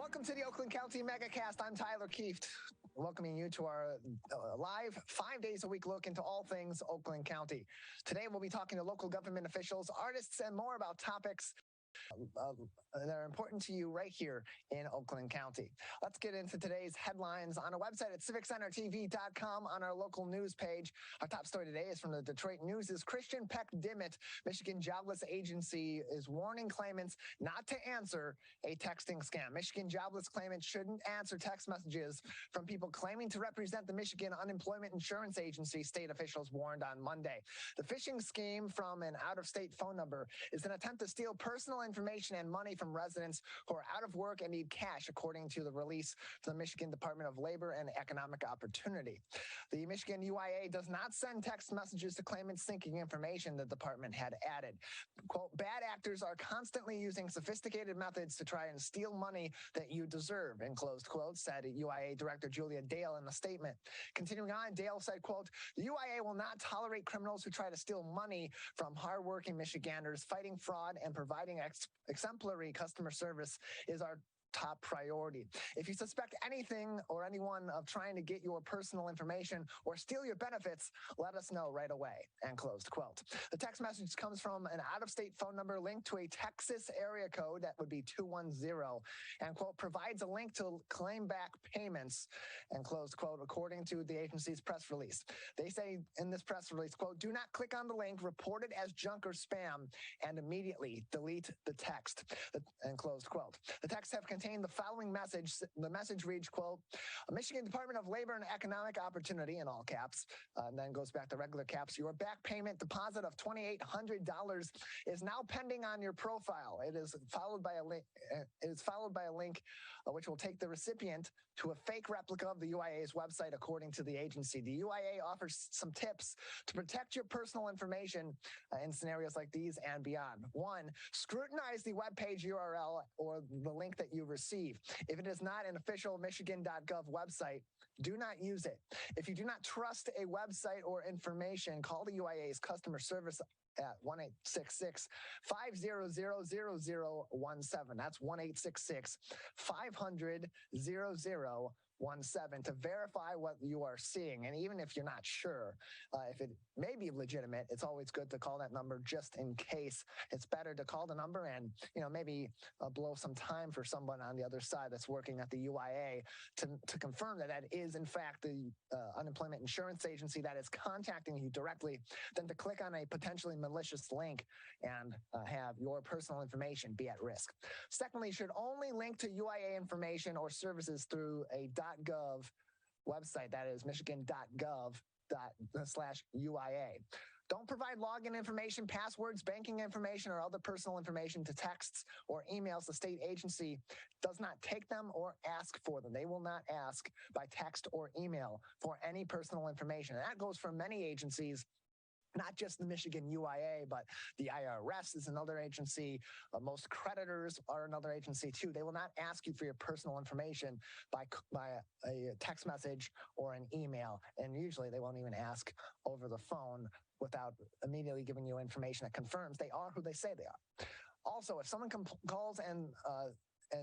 Welcome to the Oakland County Megacast. I'm Tyler Kieft, welcoming you to our live 5 days a week look into all things Oakland County. Today we'll be talking to local government officials, artists, and more about topics that are important to you right here in Oakland County. Let's get into today's headlines on our website at civiccentertv.com on our local news page. Our top story today is from the Detroit News. Christian Peck Dimmitt, Michigan Jobless Agency, is warning claimants not to answer a texting scam. Michigan Jobless claimants shouldn't answer text messages from people claiming to represent the Michigan Unemployment Insurance Agency, state officials warned on Monday. The phishing scheme from an out-of-state phone number is an attempt to steal personal information and money from residents who are out of work and need cash, according to the release from the Michigan Department of Labor and Economic Opportunity. The Michigan UIA does not send text messages to claimants seeking information, the department had added. Quote, bad actors are constantly using sophisticated methods to try and steal money that you deserve, in closed quotes, said UIA Director Julia Dale in a statement. Continuing on, Dale said, quote, the UIA will not tolerate criminals who try to steal money from hardworking Michiganders. Fighting fraud and providing exemplary customer service is our top priority. If you suspect anything or anyone of trying to get your personal information or steal your benefits, let us know right away, end closed quote. The text message comes from an out-of-state phone number linked to a Texas area code, that would be 210, and quote, provides a link to claim back payments, end closed quote, according to the agency's press release. They say in this press release, quote, do not click on the link, report it as junk or spam, and immediately delete the text, end closed quote. The texts have contained the following message. The message reads, quote, Michigan Department of Labor and Economic Opportunity, in all caps, and then goes back to regular caps. Your back payment deposit of $2,800 is now pending on your profile. It is followed by a link. Which will take the recipient to a fake replica of the UIA's website, according to the agency. The UIA offers some tips to protect your personal information in scenarios like these and beyond. One, scrutinize the webpage URL or the link that you receive. If it is not an official Michigan.gov website, do not use it. If you do not trust a website or information, call the UIA's customer service at 1-866-500-0017. That's 1-866-500-0017 to verify what you are seeing. And even if you're not sure if it may be legitimate, it's always good to call that number just in case. It's better to call the number and, maybe blow some time for someone on the other side that's working at the UIA to confirm that that is, in fact, the Unemployment Insurance Agency that is contacting you directly, than to click on a potentially malicious link and have your personal information be at risk. Secondly, you should only link to UIA information or services through a .gov website, that is michigan.gov/UIA. Don't provide login information, passwords, banking information, or other personal information to texts or emails. The state agency does not take them or ask for them. They will not ask by text or email for any personal information. And that goes for many agencies, not just the Michigan UIA, but the IRS is another agency. Most creditors are another agency too. They will not ask you for your personal information by a text message or an email. And usually they won't even ask over the phone without immediately giving you information that confirms they are who they say they are. Also, if someone calls and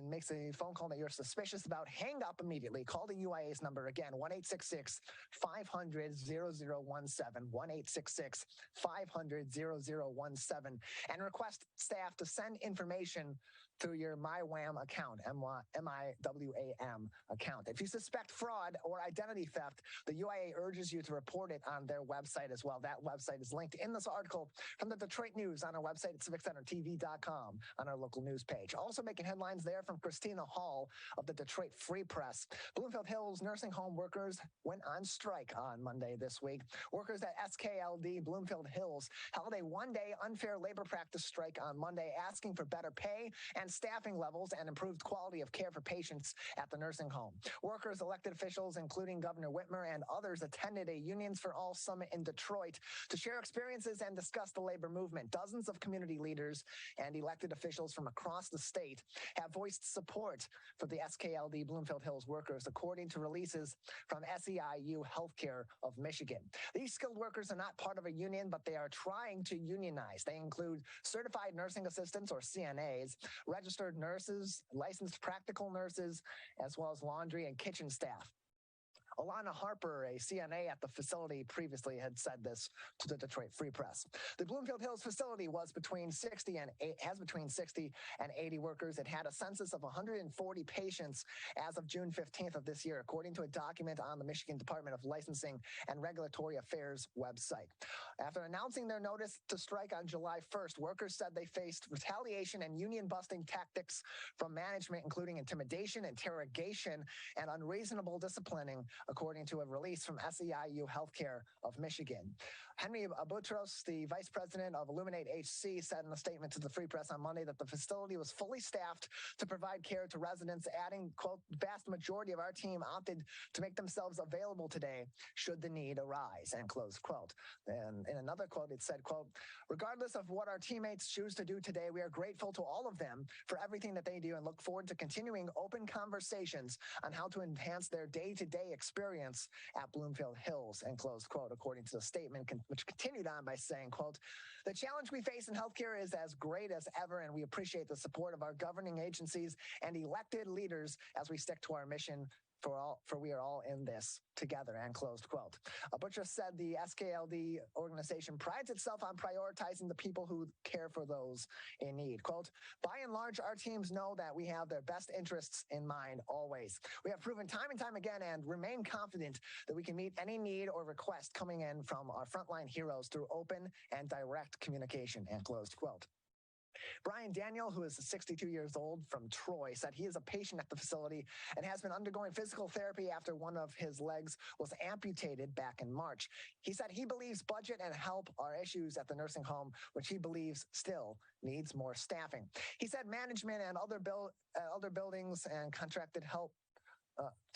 makes a phone call that you're suspicious about, hang up immediately. Call the UIA's number again, 1-866-500-0017, 1-866-500-0017, and request staff to send information through your MyWAM account, MyWAM account. If you suspect fraud or identity theft, the UIA urges you to report it on their website as well. That website is linked in this article from the Detroit News on our website at civiccentertv.com on our local news page. Also making headlines there from Christina Hall of the Detroit Free Press. Bloomfield Hills nursing home workers went on strike on Monday this week. Workers at SKLD Bloomfield Hills held a one-day unfair labor practice strike on Monday, asking for better pay and staffing levels and improved quality of care for patients at the nursing home. Workers, elected officials, including Governor Whitmer and others, attended a Unions for All summit in Detroit to share experiences and discuss the labor movement. Dozens of community leaders and elected officials from across the state have voiced support for the SKLD Bloomfield Hills workers, according to releases from SEIU Healthcare of Michigan. These skilled workers are not part of a union, but they are trying to unionize. They include certified nursing assistants, or CNAs, registered nurses, licensed practical nurses, as well as laundry and kitchen staff. Alana Harper, a CNA at the facility, previously had said this to the Detroit Free Press. The Bloomfield Hills facility has between 60 and 80 workers. It had a census of 140 patients as of June 15th of this year, according to a document on the Michigan Department of Licensing and Regulatory Affairs website. After announcing their notice to strike on July 1st, workers said they faced retaliation and union-busting tactics from management, including intimidation, interrogation, and unreasonable disciplining, according to a release from SEIU Healthcare of Michigan. Henry Abutros, the vice president of Illuminate HC, said in a statement to the Free Press on Monday that the facility was fully staffed to provide care to residents, adding, quote, vast majority of our team opted to make themselves available today should the need arise, end close quote. And in another quote, it said, quote, regardless of what our teammates choose to do today, we are grateful to all of them for everything that they do and look forward to continuing open conversations on how to enhance their day-to-day experience at Bloomfield Hills, end close quote, according to the statement, which continued on by saying, quote, the challenge we face in healthcare is as great as ever, and we appreciate the support of our governing agencies and elected leaders as we stick to our mission for we are all in this together, end closed quote. Butcher said the SKLD organization prides itself on prioritizing the people who care for those in need. Quote, by and large, our teams know that we have their best interests in mind always. We have proven time and time again and remain confident that we can meet any need or request coming in from our frontline heroes through open and direct communication, end closed quote. Brian Daniel, who is 62 years old from Troy, said he is a patient at the facility and has been undergoing physical therapy after one of his legs was amputated back in March. He said he believes budget and help are issues at the nursing home, which he believes still needs more staffing. He said management and other buildings and contracted help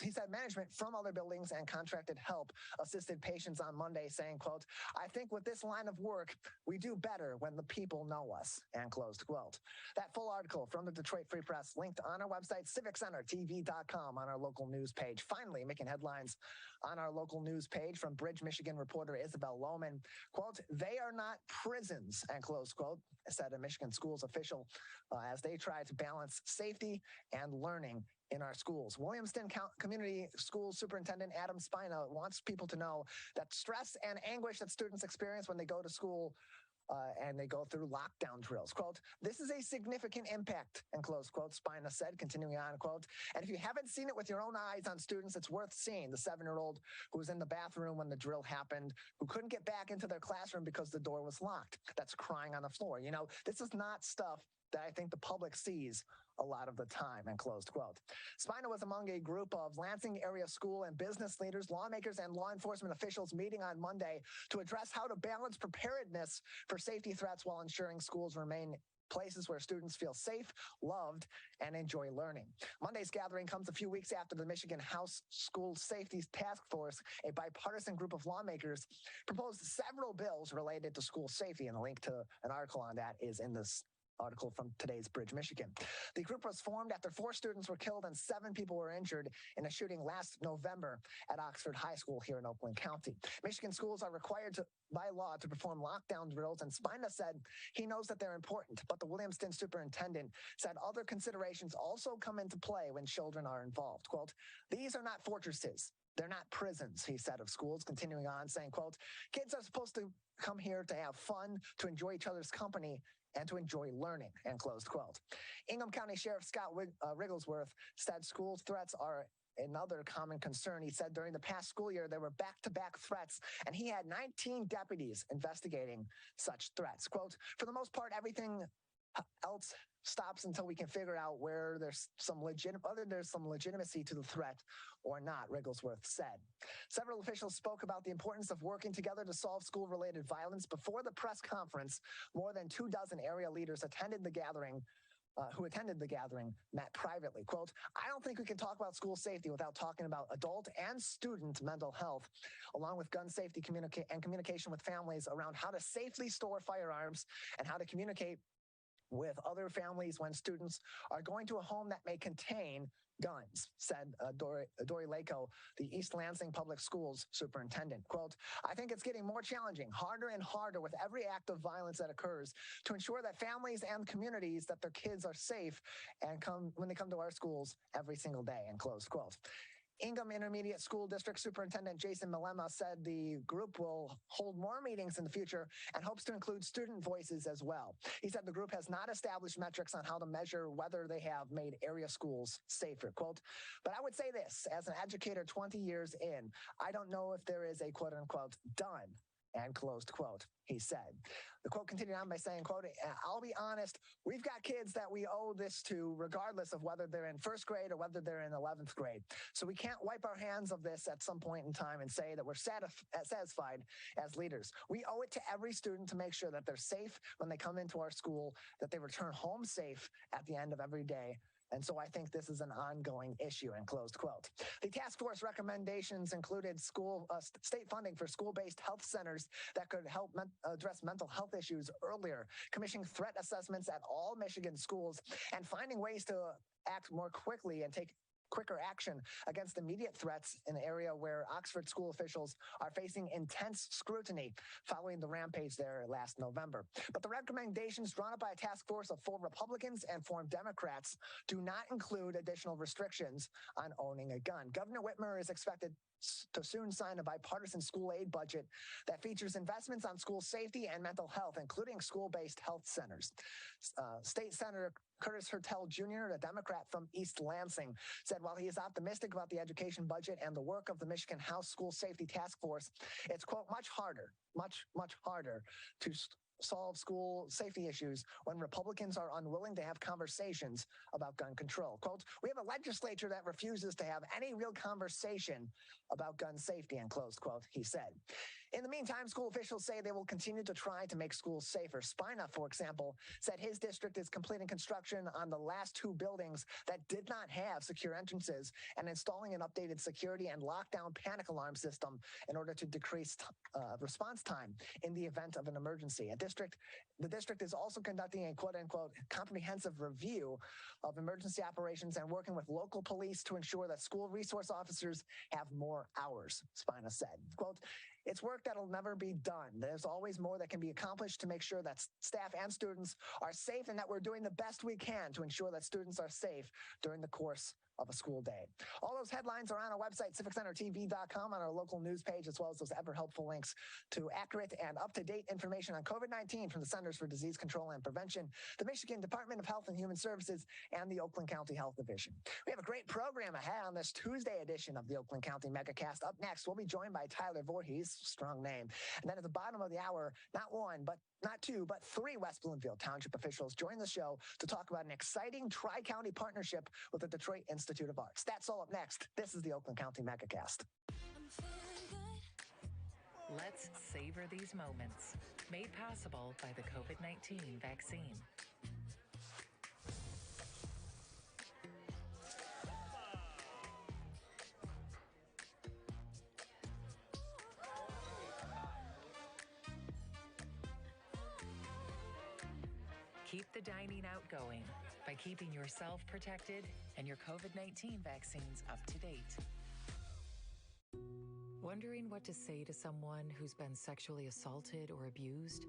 he said management from other buildings and contracted help assisted patients on Monday, saying, quote, I think with this line of work, we do better when the people know us, end closed quote. That full article from the Detroit Free Press linked on our website, civiccentertv.com, on our local news page. Finally, making headlines on our local news page from Bridge, Michigan reporter Isabel Lohman, quote, they are not prisons, end close quote, said a Michigan schools official as they try to balance safety and learning in our schools. Williamston Community School Superintendent Adam Spina wants people to know that stress and anguish that students experience when they go to school and they go through lockdown drills. Quote, this is a significant impact, end close quote, Spina said, continuing on, quote, and if you haven't seen it with your own eyes on students, it's worth seeing. The 7-year-old who was in the bathroom when the drill happened, who couldn't get back into their classroom because the door was locked, that's crying on the floor. You know, this is not stuff that I think the public sees a lot of the time, end closed quote. Spina was among a group of Lansing area school and business leaders, lawmakers, and law enforcement officials meeting on Monday to address how to balance preparedness for safety threats while ensuring schools remain places where students feel safe, loved, and enjoy learning. Monday's gathering comes a few weeks after the Michigan House School Safety Task Force, a bipartisan group of lawmakers, proposed several bills related to school safety, and a link to an article on that is in this article from today's Bridge, Michigan. The group was formed after 4 students were killed and 7 people were injured in a shooting last November at Oxford High School here in Oakland County. Michigan schools are required by law to perform lockdown drills, and Spina said he knows that they're important, but the Williamston superintendent said other considerations also come into play when children are involved. Quote, these are not fortresses. They're not prisons, he said of schools, continuing on, saying, quote, kids are supposed to come here to have fun, to enjoy each other's company, and to enjoy learning, end closed quote. Ingham County Sheriff Scott Rigglesworth said schools threats are another common concern. He said during the past school year, there were back-to-back threats, and he had 19 deputies investigating such threats. Quote, for the most part, everything else stops until we can figure out where there's some legitimacy to the threat or not, Rigglesworth said. Several officials spoke about the importance of working together to solve school-related violence. Before the press conference, more than 24 area leaders attended the gathering met privately. Quote, I don't think we can talk about school safety without talking about adult and student mental health, along with gun safety communication with families around how to safely store firearms and how to communicate with other families when students are going to a home that may contain guns, said Dory Lako, the East Lansing Public Schools superintendent. Quote, I think it's getting more challenging, harder and harder with every act of violence that occurs to ensure that families and communities that their kids are safe and when they come to our schools every single day, end close quote. Ingham Intermediate School District Superintendent Jason Malema said the group will hold more meetings in the future and hopes to include student voices as well. He said the group has not established metrics on how to measure whether they have made area schools safer. Quote, but I would say this, as an educator 20 years in, I don't know if there is a quote unquote done and closed quote, he said. The quote continued on by saying, quote, I'll be honest, we've got kids that we owe this to regardless of whether they're in first grade or whether they're in 11th grade. So we can't wipe our hands of this at some point in time and say that we're satisfied as leaders. We owe it to every student to make sure that they're safe when they come into our school, that they return home safe at the end of every day. And so I think this is an ongoing issue, end closed quote. The task force recommendations included state funding for school-based health centers that could help address mental health issues earlier, commissioning threat assessments at all Michigan schools, and finding ways to act more quickly and take quicker action against immediate threats in an area where Oxford school officials are facing intense scrutiny following the rampage there last November. But the recommendations drawn up by a task force of 4 Republicans and 4 Democrats do not include additional restrictions on owning a gun. Governor Whitmer is expected to soon sign a bipartisan school aid budget that features investments on school safety and mental health, including school-based health centers. State Senator Curtis Hertel Jr., a Democrat from East Lansing, said while he is optimistic about the education budget and the work of the Michigan House School Safety Task Force, it's, quote, much harder to solve school safety issues when Republicans are unwilling to have conversations about gun control. Quote, we have a legislature that refuses to have any real conversation about gun safety, end closed quote, he said. In the meantime, school officials say they will continue to try to make schools safer. Spina, for example, said his district is completing construction on the last 2 buildings that did not have secure entrances and installing an updated security and lockdown panic alarm system in order to decrease response time in the event of an emergency. The district is also conducting a quote-unquote comprehensive review of emergency operations and working with local police to ensure that school resource officers have more hours, Spina said. Quote, it's work that'll never be done. There's always more that can be accomplished to make sure that staff and students are safe and that we're doing the best we can to ensure that students are safe during the course of a school day. All those headlines are on our website, civiccentertv.com, on our local news page, as well as those ever helpful links to accurate and up-to-date information on COVID-19 from the Centers for Disease Control and Prevention, the Michigan Department of Health and Human Services, and the Oakland County Health Division. We have a great program ahead on this Tuesday edition of the Oakland County Megacast. Up next, we'll be joined by Tyler Voorheis, strong name. And then at the bottom of the hour, not 2, but 3 West Bloomfield Township officials join the show to talk about an exciting tri-county partnership with the Detroit Institute of Arts. That's all up next. This is the Oakland County Megacast. Let's savor these moments, made possible by the COVID-19 vaccine. Keep the dining out going by keeping yourself protected and your COVID-19 vaccines up to date. Wondering what to say to someone who's been sexually assaulted or abused?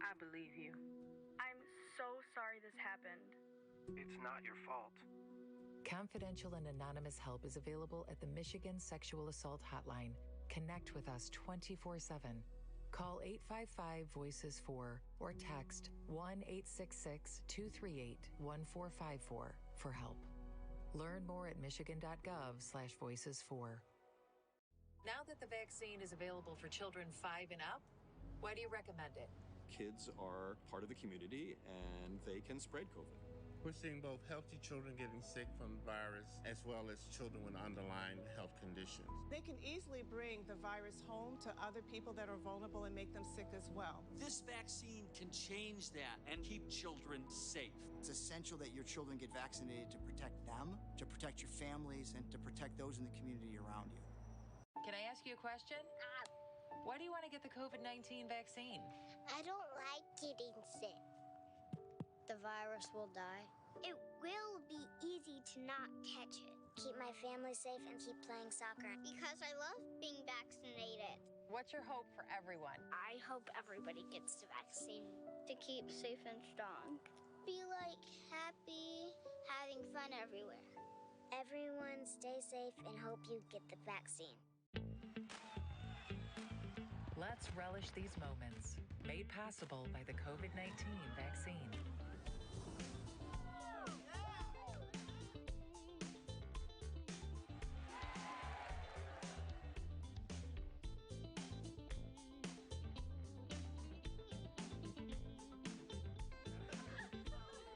I believe you. I'm so sorry this happened. It's not your fault. Confidential and anonymous help is available at the Michigan Sexual Assault Hotline. Connect with us 24/7. Call 855-VOICES-4 or text 1-866-238-1454 for help. Learn more at michigan.gov/voices4. Now that the vaccine is available for children 5 and up, why do you recommend it? Kids are part of the community and they can spread COVID. We're seeing both healthy children getting sick from the virus as well as children with underlying health conditions. They can easily bring the virus home to other people that are vulnerable and make them sick as well. This vaccine can change that and keep children safe. It's essential that your children get vaccinated to protect them, to protect your families, and to protect those in the community around you. Can I ask you a question? Why do you want to get the COVID-19 vaccine? I don't like getting sick. the virus will die? It will be easy to not catch it. Keep my family safe and keep playing soccer. Because I love being vaccinated. What's your hope for everyone? I hope everybody gets the vaccine. To keep safe and strong. Be like happy, having fun everywhere. Everyone stay safe and hope you get the vaccine. Let's relish these moments, made possible by the COVID-19 vaccine.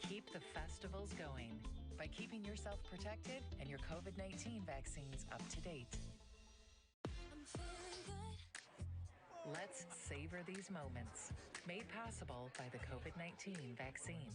Keep the festivals going by keeping yourself protected and your COVID-19 vaccines up to date. Let's savor these moments, made possible by the COVID-19 vaccine.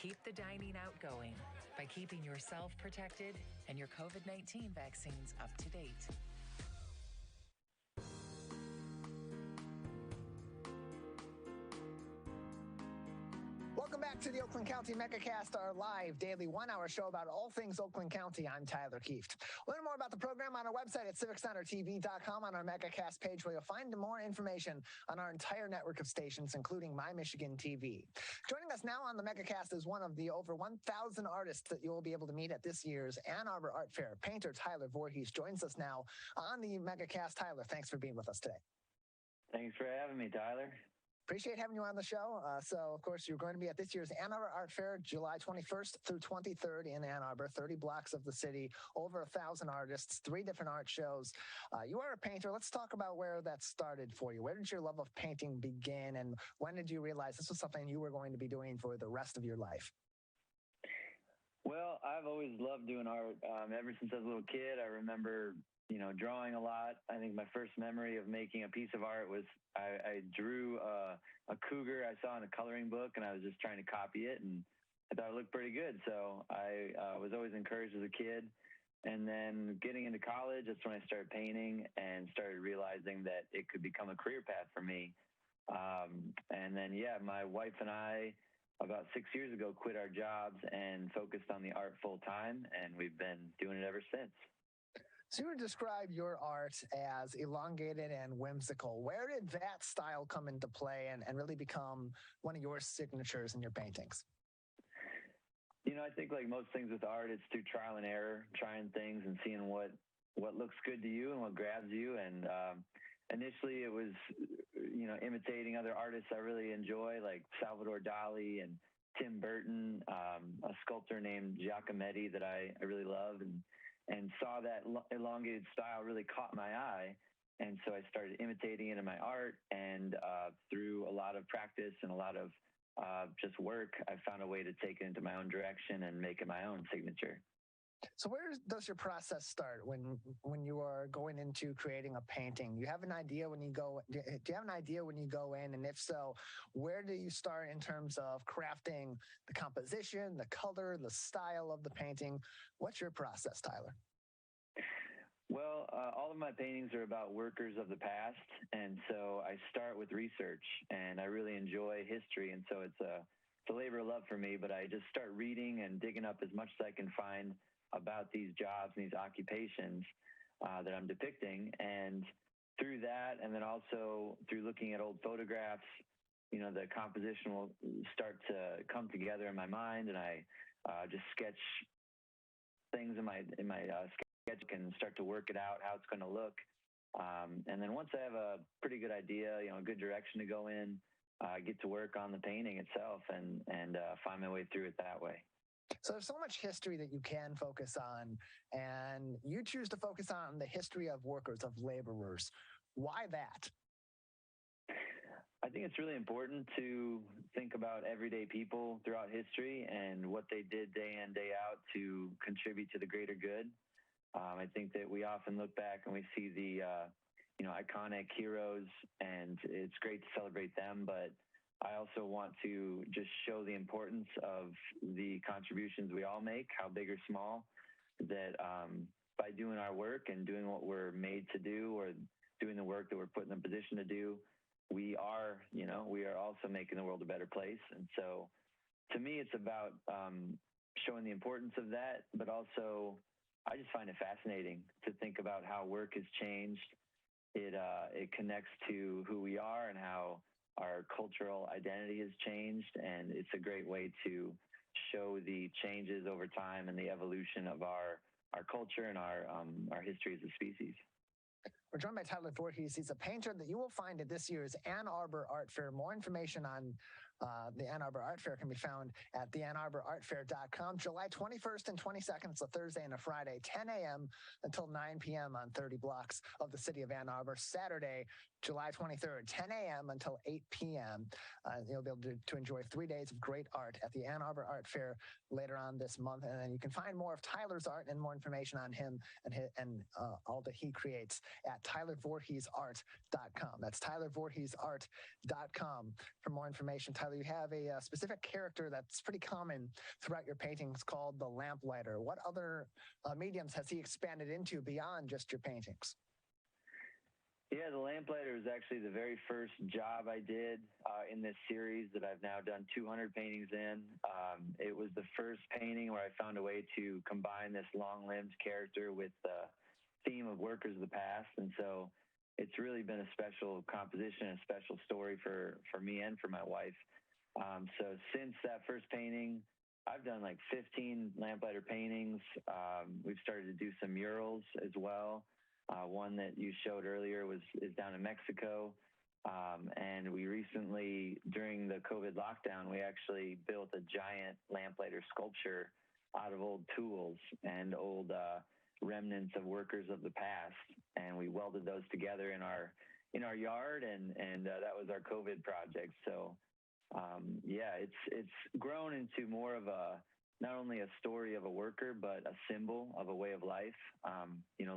Keep the dining out going by keeping yourself protected and your COVID-19 vaccines up to date. Welcome back to the Oakland County Megacast, our live daily one-hour show about all things Oakland County. I'm Tyler Kieft. Learn more about the program on our website at civiccentertv.com, on our Megacast page, where you'll find more information on our entire network of stations, including My Michigan TV. Joining us now on the Megacast is one of the over 1,000 artists that you will be able to meet at this year's Ann Arbor Art Fair. Painter Tyler Voorheis joins us now on the Megacast. Tyler, thanks for being with us today. Thanks for having me, Tyler. Appreciate having you on the show. So, of course, you're going to be at this year's Ann Arbor Art Fair, July 21st through 23rd in Ann Arbor, 30 blocks of the city, over 1,000 artists, 3 different art shows. You are a painter. Let's talk about where that started for you. Where did your love of painting begin, and when did you realize this was something you were going to be doing for the rest of your life? Well, I've always loved doing art. Ever since I was a little kid, I remember drawing a lot. I think my first memory of making a piece of art was I drew a cougar I saw in a coloring book, and I was just trying to copy it, and I thought it looked pretty good. So I was always encouraged as a kid. And then getting into college, that's when I started painting and started realizing that it could become a career path for me. And then, my wife and I, about 6 years ago, quit our jobs and focused on the art full time, and we've been doing it ever since. So you would describe your art as elongated and whimsical. Where did that style come into play and really become one of your signatures in your paintings? I think like most things with art, it's through trial and error, trying things and seeing what looks good to you and what grabs you. And initially it was, imitating other artists I really enjoy, like Salvador Dali and Tim Burton, a sculptor named Giacometti that I really love, and saw that elongated style really caught my eye. And so I started imitating it in my art, and through a lot of practice and a lot of just work, I found a way to take it into my own direction and make it my own signature. So where does your process start when you are going into creating a painting? Do you have an idea when you go in? And if so, where do you start in terms of crafting the composition, the color, the style of the painting? What's your process, Tyler? Well, all of my paintings are about workers of the past, and so I start with research, and I really enjoy history, and so it's a labor of love for me, but I just start reading and digging up as much as I can find about these jobs and these occupations that I'm depicting, and through that, and then also through looking at old photographs, the composition will start to come together in my mind, and I just sketch things in my sketch and start to work it out, how it's going to look. And then once I have a pretty good idea, a good direction to go in, get to work on the painting itself and find my way through it that way. So there's so much history that you can focus on, and you choose to focus on the history of workers, of laborers. Why that? I think it's really important to think about everyday people throughout history and what they did day in, day out to contribute to the greater good. I think that we often look back and we see the, iconic heroes, and it's great to celebrate them, but I also want to just show the importance of the contributions we all make, how big or small, that by doing our work and doing what we're made to do, or doing the work that we're put in a position to do, we are also making the world a better place. And so to me, it's about showing the importance of that, but also I just find it fascinating to think about how work has changed. It connects to who we are and how our cultural identity has changed, and it's a great way to show the changes over time and the evolution of our culture and our history as a species. We're joined by Tyler Voorheis. He's a painter that you will find at this year's Ann Arbor Art Fair. More information on the Ann Arbor Art Fair can be found at theannarborartfair.com. July 21st and 22nd, it's a Thursday and a Friday, 10 a.m. until 9 p.m. on 30 blocks of the city of Ann Arbor. Saturday, July 23rd, 10 a.m. until 8 p.m. You'll be able to enjoy 3 days of great art at the Ann Arbor Art Fair later on this month. And then you can find more of Tyler's art and more information on him and all that he creates at tylervoorheisart.com. That's tylervoorheisart.com for more information. Tyler, you have a specific character that's pretty common throughout your paintings called the lamplighter. What other mediums has he expanded into beyond just your paintings? Yeah, the lamplighter was actually the very first job I did in this series that I've now done 200 paintings in. It was the first painting where I found a way to combine this long-limbed character with the theme of workers of the past. And so it's really been a special composition, a special story for me and for my wife. So since that first painting, I've done like 15 lamplighter paintings. We've started to do some murals as well. One that you showed earlier is down in Mexico. And we recently, during the COVID lockdown, we actually built a giant lamplighter sculpture out of old tools and old remnants of workers of the past. And we welded those together in our yard, and that was our COVID project. So yeah, it's grown into more of not only a story of a worker, but a symbol of a way of life.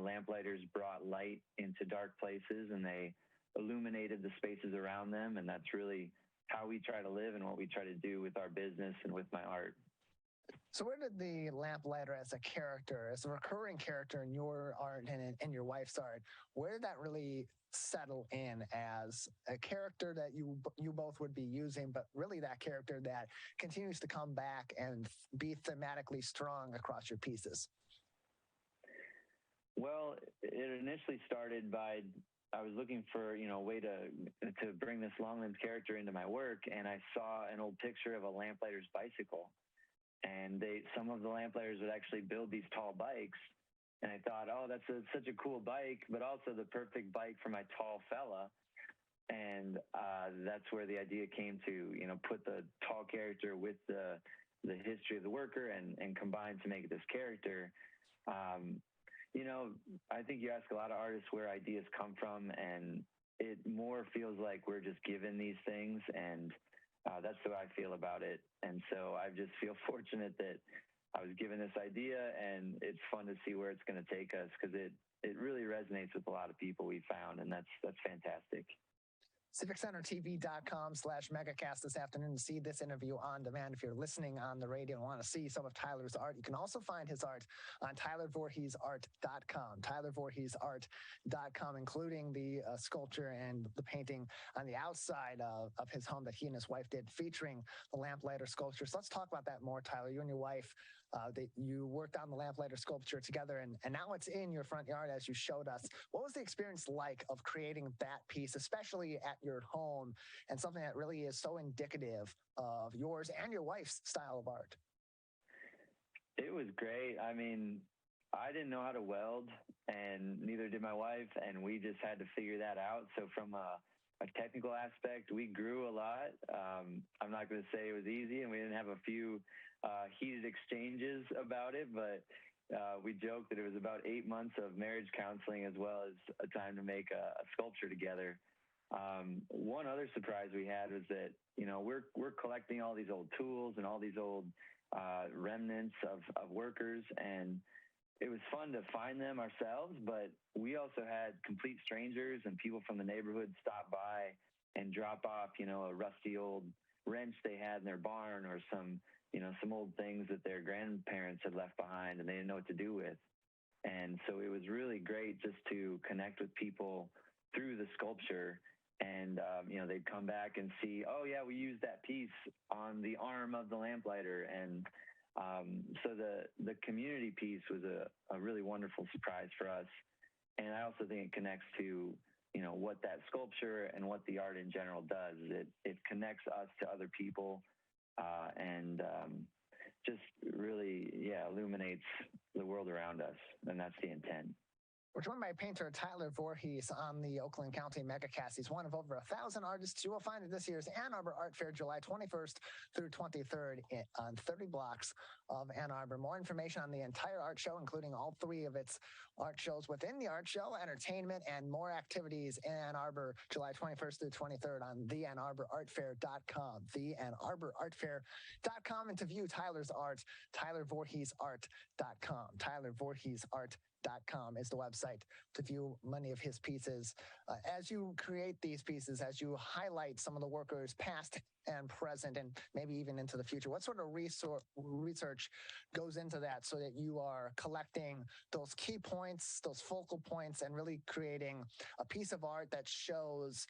Lamplighters brought light into dark places, and they illuminated the spaces around them. And that's really how we try to live and what we try to do with our business and with my art. So where did the lamplighter as a character, as a recurring character in your art and in your wife's art, where did that really settle in as a character that you both would be using, but really that character that continues to come back and be thematically strong across your pieces? Well, it initially started by I was looking for a way to bring this long-limbed character into my work, and I saw an old picture of a lamplighter's bicycle. And some of the lamplighters would actually build these tall bikes. And I thought, oh, that's such a cool bike, but also the perfect bike for my tall fella. And that's where the idea came to, put the tall character with the history of the worker and combine to make this character. I think you ask a lot of artists where ideas come from, and it more feels like we're just given these things, and that's the way I feel about it. And so I just feel fortunate that I was given this idea, and it's fun to see where it's going to take us, because it really resonates with a lot of people we found, and that's fantastic. CivicCenterTV.com/megacast this afternoon to see this interview on demand. If you're listening on the radio and want to see some of Tyler's art, you can also find his art on tylervoorheisart.com, tylervoorheisart.com, including the sculpture and the painting on the outside of his home that he and his wife did, featuring the lamplighter sculpture. So let's talk about that more, Tyler. You and your wife, you worked on the lamplighter sculpture together, and now it's in your front yard, as you showed us. What was the experience like of creating that piece, especially at your home, and something that really is so indicative of yours and your wife's style of art? It was great. I mean, I didn't know how to weld, and neither did my wife, and we just had to figure that out. So from a technical aspect, we grew a lot. I'm not going to say it was easy, and we didn't have a few heated exchanges about it, but we joked that it was about 8 months of marriage counseling as well as a time to make a sculpture together. One other surprise we had was that, we're collecting all these old tools and all these old remnants of workers, and it was fun to find them ourselves, but we also had complete strangers and people from the neighborhood stop by and drop off, a rusty old wrench they had in their barn or some old things that their grandparents had left behind and they didn't know what to do with. And so it was really great just to connect with people through the sculpture. And, they'd come back and see, oh, yeah, we used that piece on the arm of the lamplighter. And so the community piece was a really wonderful surprise for us. And I also think it connects to, what that sculpture and what the art in general does. It connects us to other people and just really, illuminates the world around us. And that's the intent. We're joined by painter Tyler Voorheis on the Oakland County Megacast. He's one of over 1,000 artists you will find at this year's Ann Arbor Art Fair, July 21st through 23rd on 30 blocks of Ann Arbor. More information on the entire art show, including all 3 of its art shows within the art show, entertainment, and more activities in Ann Arbor, July 21st through 23rd on theannarborartfair.com, theannarborartfair.com, and to view Tyler's art, tylervoorheisart.com, tylervoorheisart.com is the website to view many of his pieces. As you create these pieces, as you highlight some of the workers past and present and maybe even into the future, what sort of research goes into that so that you are collecting those key points, those focal points, and really creating a piece of art that shows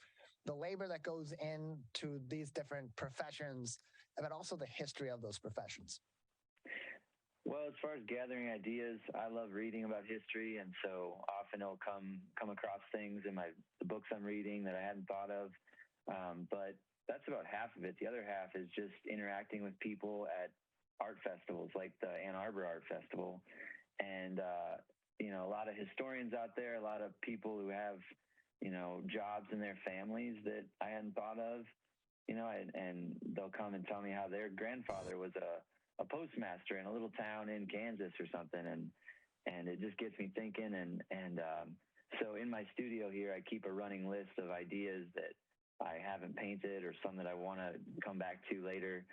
the labor that goes into these different professions, but also the history of those professions? Well, as far as gathering ideas, I love reading about history, and so often I'll come across things in the books I'm reading that I hadn't thought of. But that's about half of it. The other half is just interacting with people at art festivals like the Ann Arbor Art Festival. And, a lot of historians out there, a lot of people who have, jobs in their families that I hadn't thought of, and they'll come and tell me how their grandfather was a postmaster in a little town in Kansas or something. And it just gets me thinking. And so in my studio here, I keep a running list of ideas that I haven't painted or some that I want to come back to later.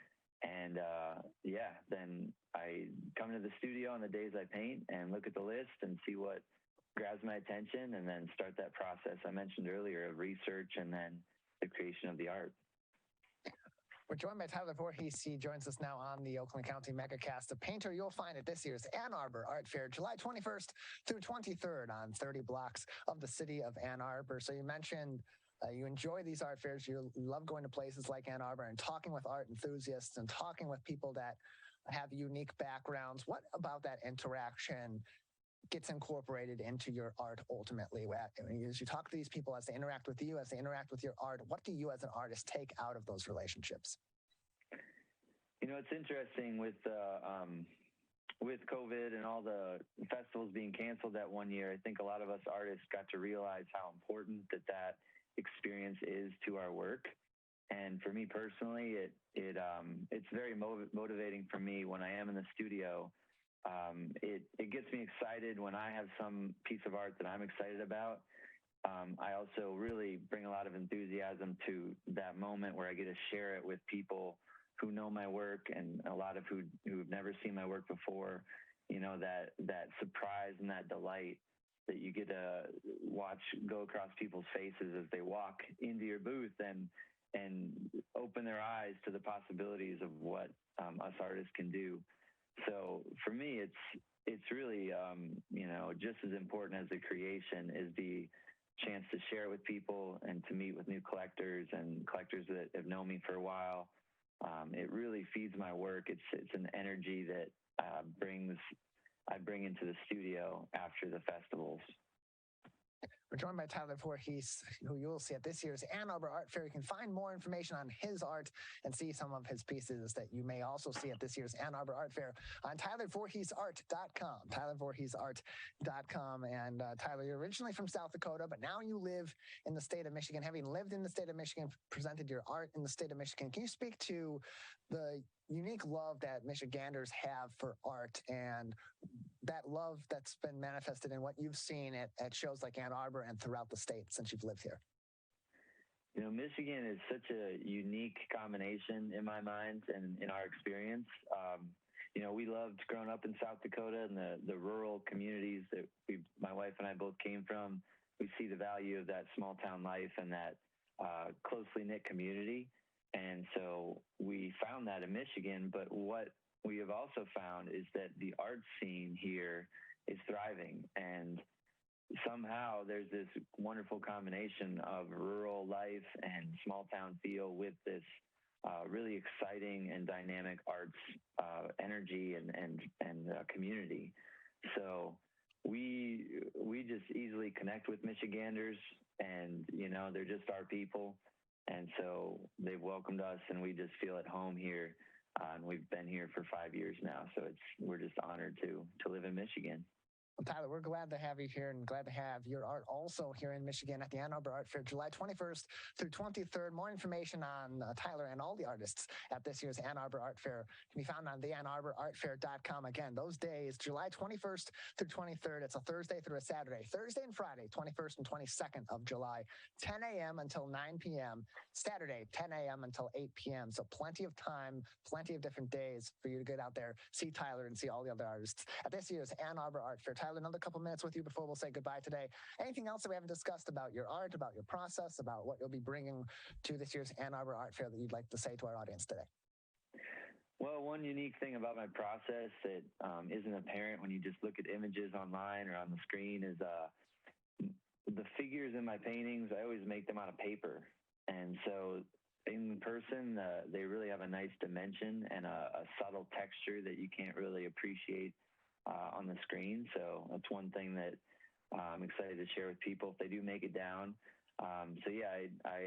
And then I come to the studio on the days I paint and look at the list and see what grabs my attention and then start that process I mentioned earlier of research and then the creation of the art. We're joined by Tyler Voorheis. He joins us now on the Oakland County Megacast, a painter you'll find at this year's Ann Arbor Art Fair, July 21st through 23rd on 30 blocks of the city of Ann Arbor. So you mentioned you enjoy these art fairs. You love going to places like Ann Arbor and talking with art enthusiasts and talking with people that have unique backgrounds. What about that interaction gets incorporated into your art ultimately? As you talk to these people, as they interact with you, as they interact with your art, what do you as an artist take out of those relationships? It's interesting with COVID and all the festivals being canceled that one year. I think a lot of us artists got to realize how important that experience is to our work. And for me personally, it's very motivating for me when I am in the studio. It gets me excited when I have some piece of art that I'm excited about. I also really bring a lot of enthusiasm to that moment where I get to share it with people who know my work and a lot of who've never seen my work before. That surprise and that delight that you get to watch go across people's faces as they walk into your booth and open their eyes to the possibilities of what us artists can do. So for me, it's really, just as important as the creation is the chance to share it with people and to meet with new collectors and collectors that have known me for a while. It really feeds my work. It's an energy that I bring into the studio after the festivals. We're joined by Tyler Voorheis, who you will see at this year's Ann Arbor Art Fair. You can find more information on his art and see some of his pieces that you may also see at this year's Ann Arbor Art Fair on tylervoorheisart.com, tylervoorheisart.com. And Tyler, you're originally from South Dakota, but now you live in the state of Michigan. Having lived in the state of Michigan, presented your art in the state of Michigan, can you speak to the unique love that Michiganders have for art and that love that's been manifested in what you've seen at shows like Ann Arbor and throughout the state since you've lived here? Michigan is such a unique combination in my mind and in our experience. We loved growing up in South Dakota and the rural communities that my wife and I both came from. We see the value of that small town life and that closely knit community. And so we found that in Michigan, but what we have also found is that the art scene here is thriving, and somehow there's this wonderful combination of rural life and small town feel with this really exciting and dynamic arts energy and community. So we just easily connect with Michiganders, and they're just our people, and so they've welcomed us, and we just feel at home here. And we've been here for 5 years now, so we're just honored to live in Michigan. Well, Tyler, we're glad to have you here and glad to have your art also here in Michigan at the Ann Arbor Art Fair, July 21st through 23rd. More information on Tyler and all the artists at this year's Ann Arbor Art Fair can be found on theannarborartfair.com. Again, those days, July 21st through 23rd. It's a Thursday through a Saturday. Thursday and Friday, 21st and 22nd of July, 10 a.m. until 9 p.m. Saturday, 10 a.m. until 8 p.m. So plenty of time, plenty of different days for you to get out there, see Tyler and see all the other artists at this year's Ann Arbor Art Fair. Tyler, another couple minutes with you before we'll say goodbye today. Anything else that we haven't discussed about your art, about your process, about what you'll be bringing to this year's Ann Arbor Art Fair that you'd like to say to our audience today? Well, one unique thing about my process that isn't apparent when you just look at images online or on the screen is the figures in my paintings. I always make them out of paper. And so in person, they really have a nice dimension and a subtle texture that you can't really appreciate on the screen. So that's one thing that I'm excited to share with people if they do make it down. I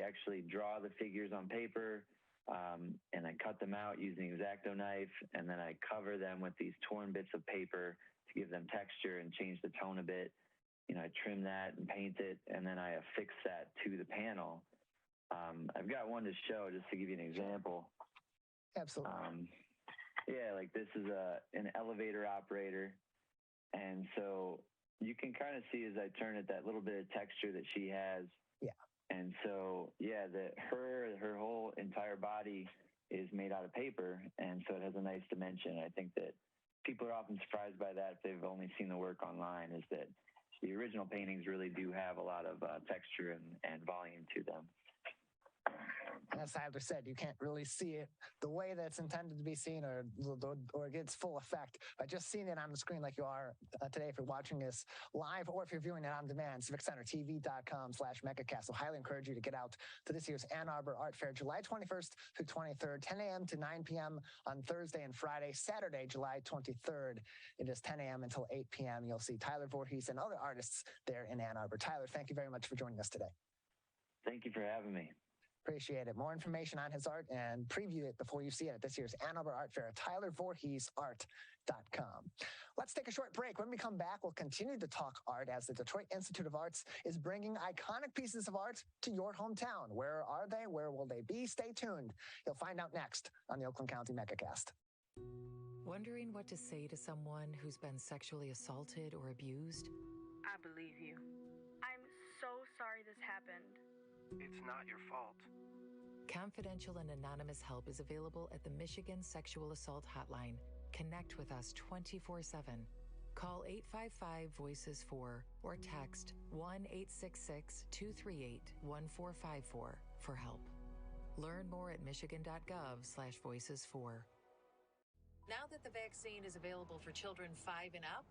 actually draw the figures on paper, and I cut them out using an X-Acto knife, and then I cover them with these torn bits of paper to give them texture and change the tone a bit. I trim that and paint it, and then I affix that to the panel. I've got one to show just to give you an example. Absolutely. Like this is an elevator operator. And so you can kind of see as I turn it, that little bit of texture that she has. Yeah. And so, her whole entire body is made out of paper. And so it has a nice dimension. I think that people are often surprised by that if they've only seen the work online, is that the original paintings really do have a lot of texture and volume to them. As Tyler said, you can't really see it the way that it's intended to be seen or it gets full effect by just seeing it on the screen like you are today if you're watching this live or if you're viewing it on demand, civiccentertv.com/megacast. So highly encourage you to get out to this year's Ann Arbor Art Fair, July 21st through 23rd, 10 a.m. to 9 p.m. on Thursday and Friday. Saturday, July 23rd, it is 10 a.m. until 8 p.m. You'll see Tyler Voorheis and other artists there in Ann Arbor. Tyler, thank you very much for joining us today. Thank you for having me. Appreciate it. More information on his art and preview it before you see it at this year's Ann Arbor Art Fair at tylervoorheisart.com. Let's take a short break. When we come back, we'll continue to talk art as the Detroit Institute of Arts is bringing iconic pieces of art to your hometown. Where are they? Where will they be? Stay tuned. You'll find out next on the Oakland County Megacast. Wondering what to say to someone who's been sexually assaulted or abused? I believe you. I'm so sorry this happened. It's not your fault. Confidential and anonymous help is available at the Michigan Sexual Assault Hotline. Connect with us 24/7. Call 855-VOICES-4 or text 1-866-238-1454 for help. Learn more at michigan.gov/voices4. Now that the vaccine is available for children 5 and up,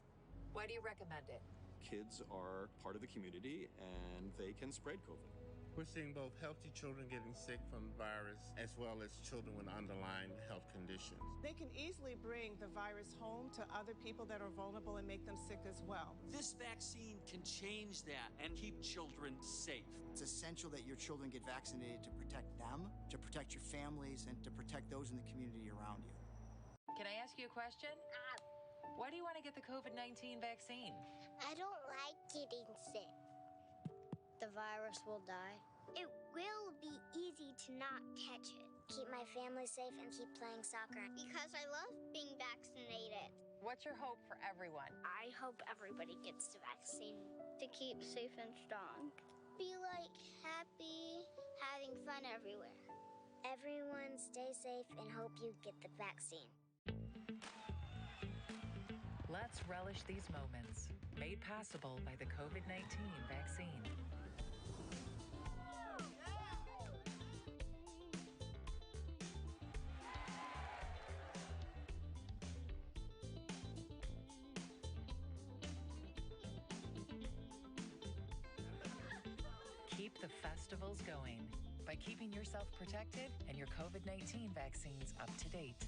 why do you recommend it? Kids are part of the community and they can spread COVID. We're seeing both healthy children getting sick from the virus as well as children with underlying health conditions. They can easily bring the virus home to other people that are vulnerable and make them sick as well. This vaccine can change that and keep children safe. It's essential that your children get vaccinated to protect them, to protect your families, and to protect those in the community around you. Can I ask you a question? Why do you want to get the COVID-19 vaccine? I don't like getting sick. The virus will die. It will be easy to not catch it. Keep my family safe and keep playing soccer. Because I love being vaccinated. What's your hope for everyone? I hope everybody gets the vaccine to keep safe and strong. Be happy, having fun everywhere. Everyone stay safe and hope you get the vaccine. Let's relish these moments, made possible by the COVID-19 vaccine. festivals going by keeping yourself protected and your COVID-19 vaccines up to date.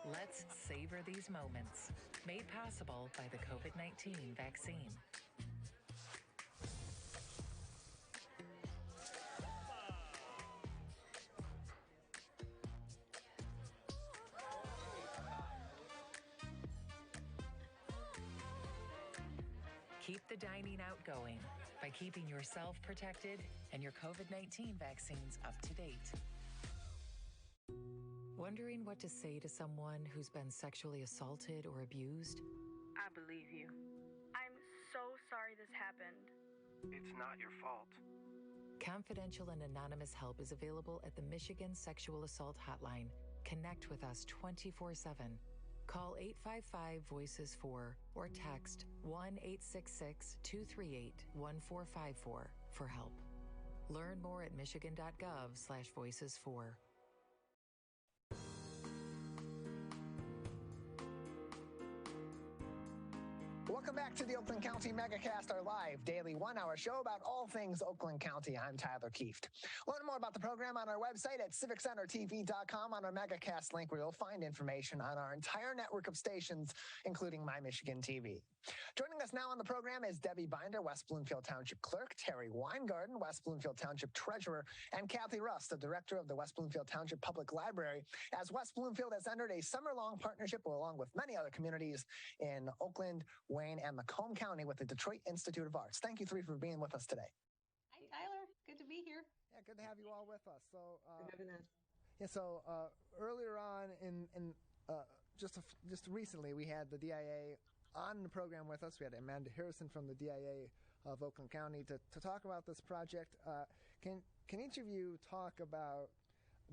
Let's savor these moments, made possible by the COVID-19 vaccine. Keep the dining out going by keeping yourself protected and your COVID-19 vaccines up to date. Wondering what to say to someone who's been sexually assaulted or abused? I believe you. I'm so sorry this happened. It's not your fault. Confidential and anonymous help is available at the Michigan Sexual Assault Hotline. Connect with us 24/7. Call 855-VOICES-4 or text 1-866-238-1454 for help. Learn more at michigan.gov/voices4. Welcome back to the Oakland County Megacast, our live daily 1-hour show about all things Oakland County. I'm Tyler Kieft. Learn more about the program on our website at civiccentertv.com. On our Megacast link, where you'll find information on our entire network of stations, including My Michigan TV. Joining us now on the program is Debbie Binder, West Bloomfield Township Clerk, Terry Weingarten, West Bloomfield Township Treasurer, and Kathy Rust, the Director of the West Bloomfield Township Public Library, as West Bloomfield has entered a summer-long partnership along with many other communities in Oakland, Wayne, and Macomb County with the Detroit Institute of Arts. Thank you three for being with us today. Hi, Tyler. Good to be here. Yeah, good to have you all with us. So, earlier on just recently, we had the DIA on the program with us. We had Amanda Harrison from the DIA of Oakland County to talk about this project. Can each of you talk about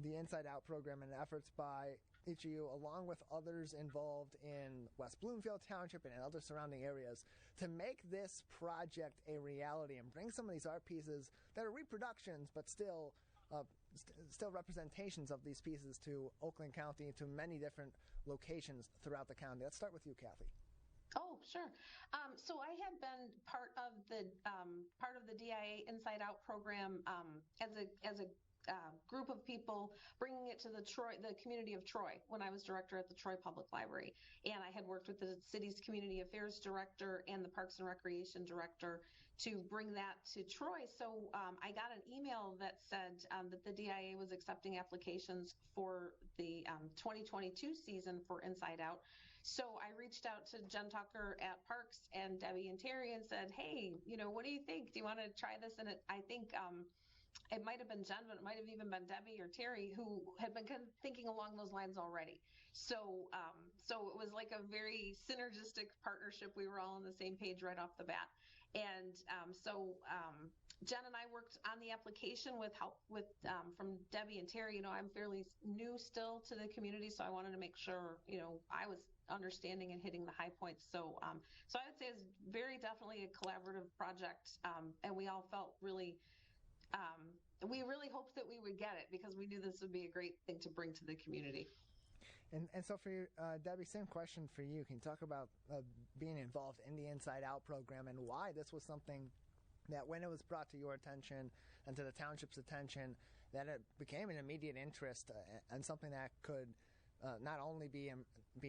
the Inside Out program and efforts by each of you, along with others involved in West Bloomfield Township and in other surrounding areas, to make this project a reality and bring some of these art pieces that are reproductions but still representations of these pieces to Oakland County, to many different locations throughout the county? Let's start with you, Kathy. Oh, sure. So I have been part of the DIA Inside Out program as a group of people, bringing it to the community of Troy when I was director at the Troy Public Library. And I had worked with the city's community affairs director and the Parks and Recreation director to bring that to Troy. So I got an email that said that the DIA was accepting applications for the 2022 season for Inside Out. So I reached out to Jen Tucker at Parks and Debbie and Terry and said, hey, what do you think? Do you want to try this? And I think it might have been Jen, but it might have even been Debbie or Terry who had been kind of thinking along those lines already. So it was like a very synergistic partnership. We were all on the same page right off the bat. And Jen and I worked on the application with help from Debbie and Terry. I'm fairly new still to the community, so I wanted to make sure, I was understanding and hitting the high points. So I would say it's very definitely a collaborative project. And we all felt really, we really hoped that we would get it because we knew this would be a great thing to bring to the community. And so for you, Debbie, same question for you. Can you talk about being involved in the Inside Out program and why this was something that when it was brought to your attention and to the township's attention, that it became an immediate interest and something that could not only be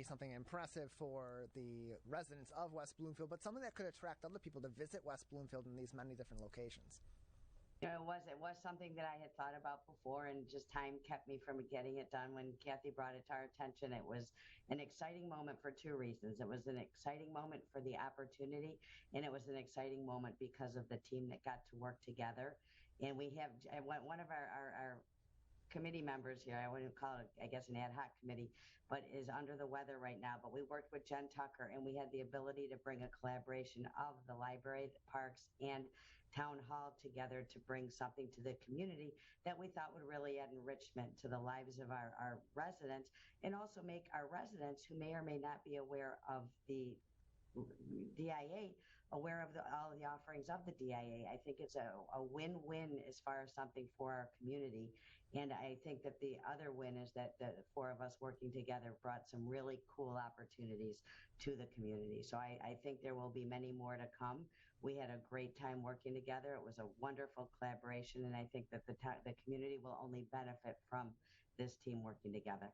something impressive for the residents of West Bloomfield, but something that could attract other people to visit West Bloomfield in these many different locations? It was something that I had thought about before, and just time kept me from getting it done. When Kathy brought it to our attention, it was an exciting moment for two reasons. It was an exciting moment for the opportunity, and it was an exciting moment because of the team that got to work together. And we have one of our committee members here, I wouldn't call it, I guess, an ad hoc committee, but is under the weather right now. But we worked with Jen Tucker, and we had the ability to bring a collaboration of the library, the parks, and town hall together to bring something to the community that we thought would really add enrichment to the lives of our residents, and also make our residents who may or may not be aware of the DIA aware of all the offerings of the DIA. I think it's a win-win as far as something for our community. And I think that the other win is that the four of us working together brought some really cool opportunities to the community. So I think there will be many more to come. We had a great time working together. It was a wonderful collaboration, and I think that the community will only benefit from this team working together.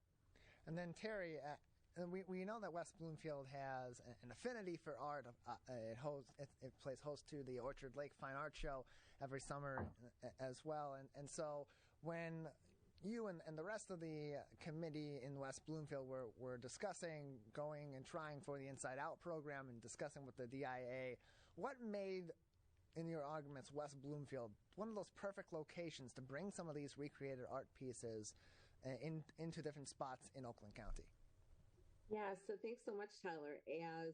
And then Terry, we know that West Bloomfield has an affinity for art. It plays host to the Orchard Lake Fine Art Show every summer as well. And so when you and the rest of the committee in West Bloomfield were discussing going and trying for the Inside Out program and discussing with the DIA, what made, in your arguments, West Bloomfield one of those perfect locations to bring some of these recreated art pieces into different spots in Oakland County? Yeah, so thanks so much, Tyler. As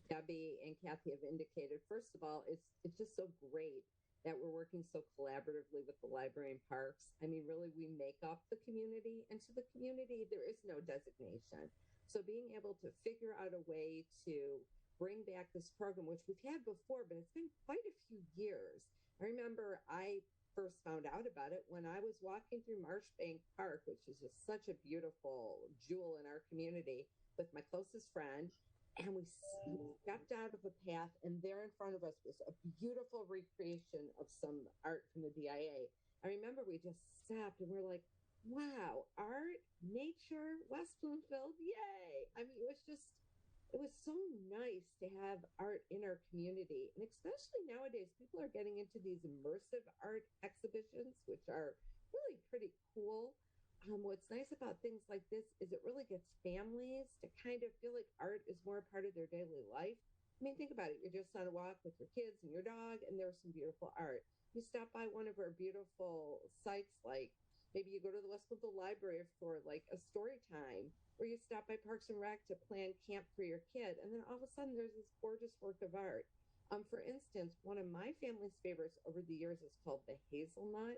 Debbie and Kathy have indicated, first of all, it's just so great that we're working so collaboratively with the library and parks. I mean, really, we make up the community, and to the community, there is no designation. So being able to figure out a way to bring back this program, which we've had before, but it's been quite a few years. I remember I first found out about it when I was walking through Marshbank Park, which is just such a beautiful jewel in our community, with my closest friend. And we stepped out of a path, and there in front of us was a beautiful recreation of some art from the DIA. I remember we just stopped and we're like, wow, art, nature, West Bloomfield, yay. I mean, it was so nice to have art in our community. And especially nowadays, people are getting into these immersive art exhibitions, which are really pretty cool. What's nice about things like this is it really gets families to kind of feel like art is more a part of their daily life. I mean, think about it. You're just on a walk with your kids and your dog, and there's some beautiful art. You stop by one of our beautiful sites, like maybe you go to the West Bloomfield Library for like a story time, or you stop by Parks and Rec to plan camp for your kid, and then all of a sudden there's this gorgeous work of art. For instance, one of my family's favorites over the years is called the hazelnut.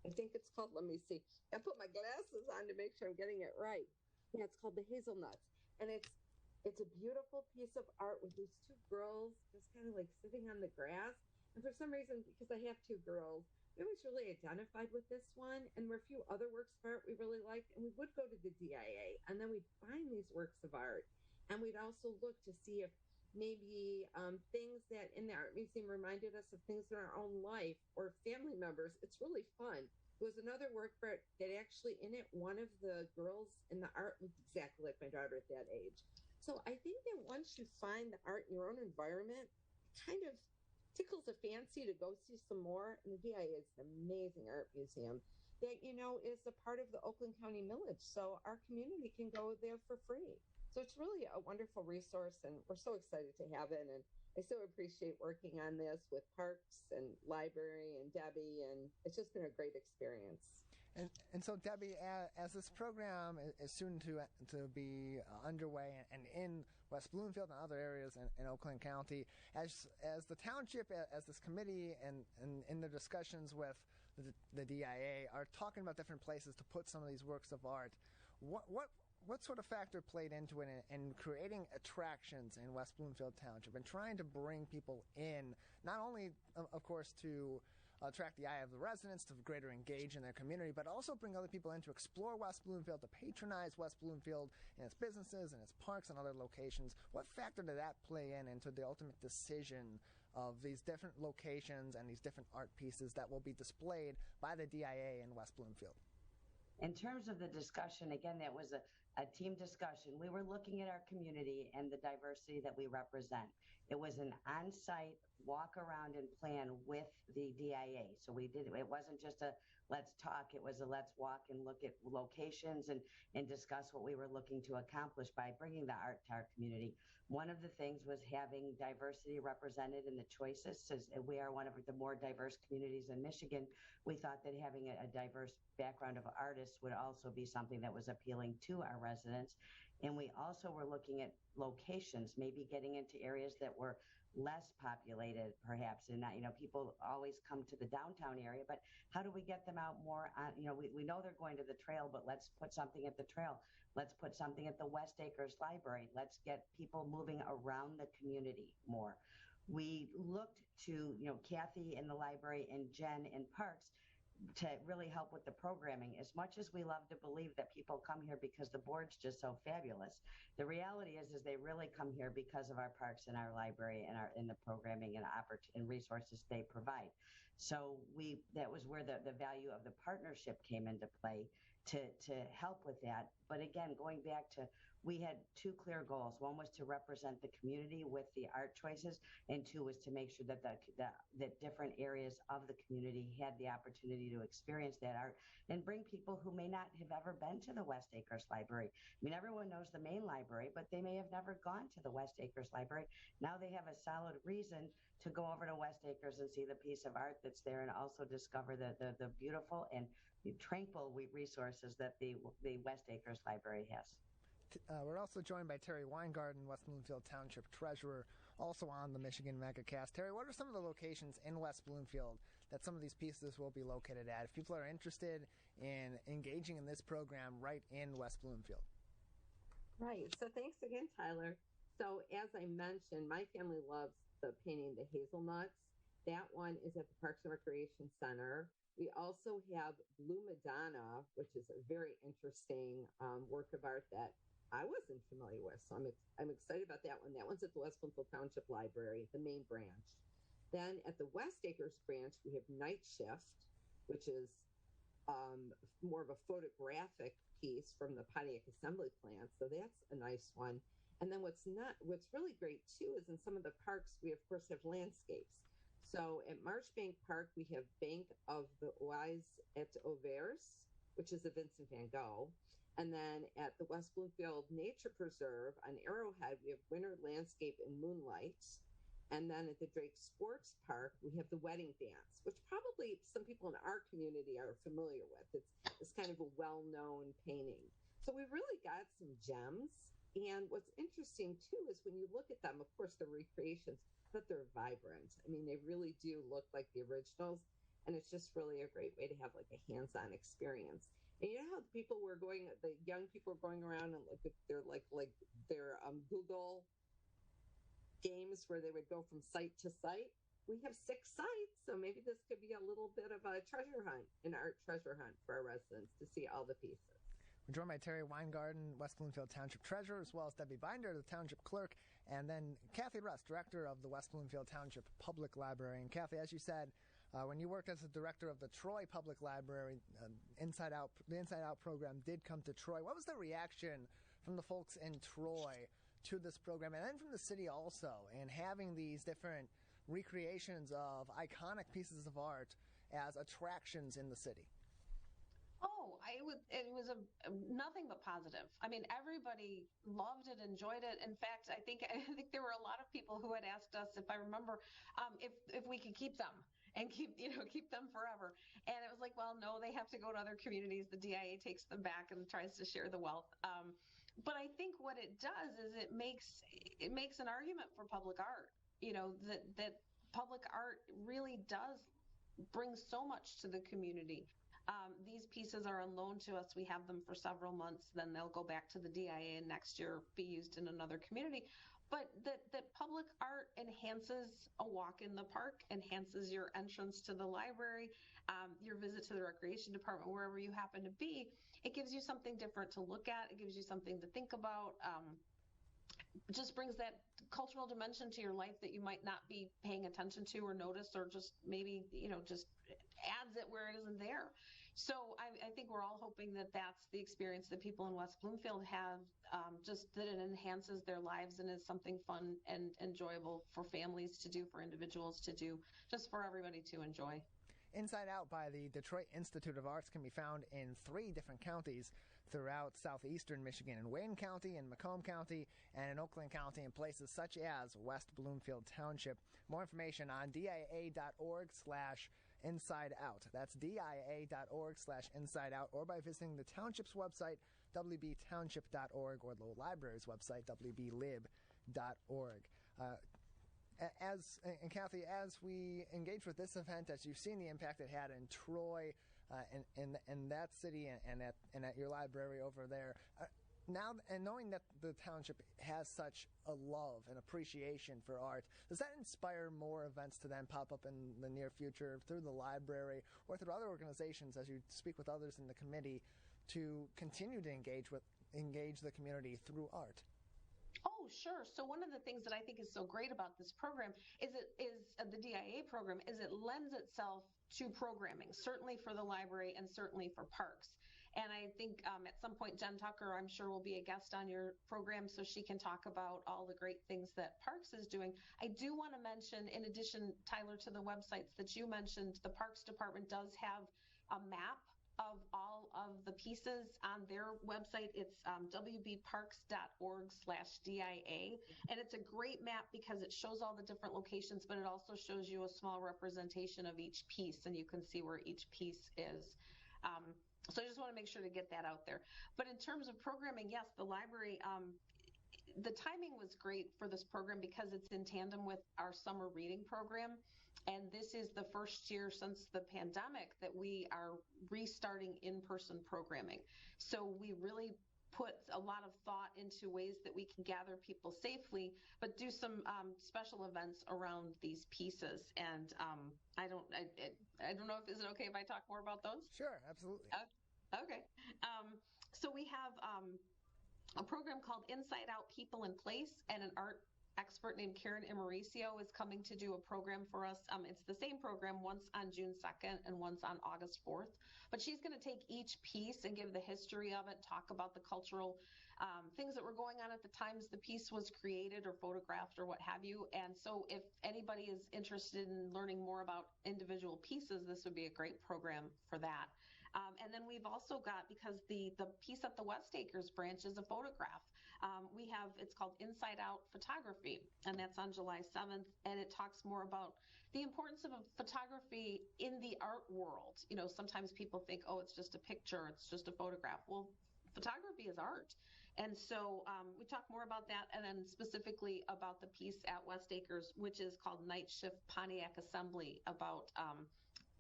I think it's called, let me see. I put my glasses on to make sure I'm getting it right. Yeah, it's called the hazelnuts. And it's a beautiful piece of art with these two girls just kind of like sitting on the grass. And for some reason, because I have two girls, we always really identified with this one. And there were a few other works of art we really liked. And we would go to the DIA, and then we'd find these works of art. And we'd also look to see if maybe things that in the art museum reminded us of things in our own life or family members. It's really fun. There was another work of art that actually in it, one of the girls in the art looked exactly like my daughter at that age. So I think that once you find the art in your own environment, it kind of tickles a fancy to go see some more. And the DIA is an amazing art museum that, is a part of the Oakland County Village. So our community can go there for free. So it's really a wonderful resource, and we're so excited to have it. And I so appreciate working on this with Parks and Library and Debbie, and it's just been a great experience. And so, Debbie, as this program is soon to be underway and in West Bloomfield and other areas in Oakland County, as the township, as this committee, and in the discussions with the DIA are talking about different places to put some of these works of art, what sort of factor played into it in creating attractions in West Bloomfield Township and trying to bring people in, not only, of course, to attract the eye of the residents, to greater engage in their community, but also bring other people in to explore West Bloomfield, to patronize West Bloomfield and its businesses and its parks and other locations? What factor did that play into the ultimate decision of these different locations and these different art pieces that will be displayed by the DIA in West Bloomfield? In terms of the discussion, again, that was a team discussion. We were looking at our community and the diversity that we represent. It was an on-site walk around and plan with the DIA. So it wasn't just a let's talk, it was a let's walk and look at locations and discuss what we were looking to accomplish by bringing the art to our community. One of the things was having diversity represented in the choices. Since we are one of the more diverse communities in Michigan, we thought that having a diverse background of artists would also be something that was appealing to our residents. And we also were looking at locations, maybe getting into areas that were less populated, perhaps, and not, people always come to the downtown area, but how do we get them out more on, we know they're going to the trail, but let's put something at the trail. Let's put something at the West Acres Library. Let's get people moving around the community more. We looked to, Kathy in the library and Jen in Parks to really help with the programming. As much as we love to believe that people come here because the board's just so fabulous, the reality is they really come here because of our parks and our library and the programming and resources they provide. So that was where the value of the partnership came into play to help with that. But again, going back to, we had two clear goals. One was to represent the community with the art choices, and two was to make sure that that different areas of the community had the opportunity to experience that art and bring people who may not have ever been to the West Acres Library. I mean, everyone knows the main library, but they may have never gone to the West Acres Library. Now they have a solid reason to go over to West Acres and see the piece of art that's there, and also discover the beautiful and tranquil resources that the West Acres Library has. We're also joined by Terry Weingarten, West Bloomfield Township Treasurer, also on the Michigan Megacast. Terry, what are some of the locations in West Bloomfield that some of these pieces will be located at if people are interested in engaging in this program right in West Bloomfield? Right. So thanks again, Tyler. So as I mentioned, my family loves the painting the hazelnuts. That one is at the Parks and Recreation Center. We also have Blue Madonna, which is a very interesting work of art that I wasn't familiar with. So I'm excited about that one. That one's at the West Bloomfield Township Library, the main branch. Then at the West Acres branch, we have Night Shift, which is more of a photographic piece from the Pontiac Assembly Plant. So that's a nice one. And then what's really great too is in some of the parks, we of course have landscapes. So at Marchbank Park, we have Bank of the Oise et Auvers, which is a Vincent van Gogh. And then at the West Bloomfield Nature Preserve on Arrowhead, we have Winter Landscape in Moonlight. And then at the Drake Sports Park, we have the Wedding Dance, which probably some people in our community are familiar with. It's kind of a well-known painting. So we really got some gems. And what's interesting, too, is when you look at them, of course, the recreations, but they're vibrant. I mean, they really do look like the originals. And it's just really a great way to have like a hands-on experience. And you know how the young people are going around and their Google games where they would go from site to site? We have 6 sites, so maybe this could be a little bit of a treasure hunt, an art treasure hunt for our residents to see all the pieces. We're joined by Terry Weingarten, West Bloomfield Township Treasurer, as well as Debbie Binder, the Township Clerk, and then Kathy Russ, Director of the West Bloomfield Township Public Library. And Kathy, as you said, when you worked as the director of the Troy Public Library, the Inside Out program did come to Troy. What was the reaction from the folks in Troy to this program, and then from the city also, and having these different recreations of iconic pieces of art as attractions in the city? It was nothing but positive. I mean, everybody loved it, enjoyed it. In fact, I think there were a lot of people who had asked us, if I remember, if we could keep them and keep them forever. And it was like, well, no, they have to go to other communities. The DIA takes them back and tries to share the wealth. But I think what it does is it makes an argument for public art. That public art really does bring so much to the community. These pieces are on loan to us. We have them for several months. Then they'll go back to the DIA and next year be used in another community. But that public art enhances a walk in the park, enhances your entrance to the library, your visit to the recreation department, wherever you happen to be. It gives you something different to look at. It gives you something to think about. Just brings that cultural dimension to your life that you might not be paying attention to or notice, or just maybe, just adds it where it isn't there. So I think we're all hoping that that's the experience that people in West Bloomfield have, just that it enhances their lives and is something fun and enjoyable for families to do, for individuals to do, just for everybody to enjoy. Inside Out by the Detroit Institute of Arts can be found in 3 different counties throughout southeastern Michigan, in Wayne County, in Macomb County, and in Oakland County, in places such as West Bloomfield Township. More information on dia.org/insideout. That's dia.org/insideout, or by visiting the township's website, wbtownship.org, or the library's website, wblib.org. And Kathy, as we engage with this event, as you've seen the impact it had in Troy, in that city, and at your library over there, Now, and knowing that the township has such a love and appreciation for art, does that inspire more events to then pop up in the near future through the library or through other organizations as you speak with others in the committee to continue to engage the community through art? Oh, sure. So one of the things that I think is so great about this program is the DIA program is it lends itself to programming, certainly for the library and certainly for parks. And I think at some point, Jen Tucker, I'm sure, will be a guest on your program so she can talk about all the great things that Parks is doing. I do want to mention, in addition, Tyler, to the websites that you mentioned, the Parks Department does have a map of all of the pieces on their website. It's wbparks.org/DIA. And it's a great map because it shows all the different locations, but it also shows you a small representation of each piece, and you can see where each piece is. So I just want to make sure to get that out there. But in terms of programming, yes, the library, the timing was great for this program because it's in tandem with our summer reading program. And this is the first year since the pandemic that we are restarting in-person programming. So we really put a lot of thought into ways that we can gather people safely, but do some special events around these pieces. And I don't know if, is it okay if I talk more about those? Sure, absolutely. Okay. So we have a program called Inside Out People and Place, and an art expert named Karen Imaricio is coming to do a program for us. It's the same program, once on June 2nd and once on August 4th. But she's going to take each piece and give the history of it, talk about the cultural things that were going on at the times the piece was created or photographed or what have you. And so if anybody is interested in learning more about individual pieces, this would be a great program for that. And then we've also got, because the piece at the West Acres branch is a photograph, it's called Inside Out Photography, and that's on July 7th. And it talks more about the importance of photography in the art world. You know, sometimes people think, oh, it's just a picture, it's just a photograph. Well, photography is art. And so we talk more about that, and then specifically about the piece at West Acres, which is called Night Shift Pontiac Assembly, about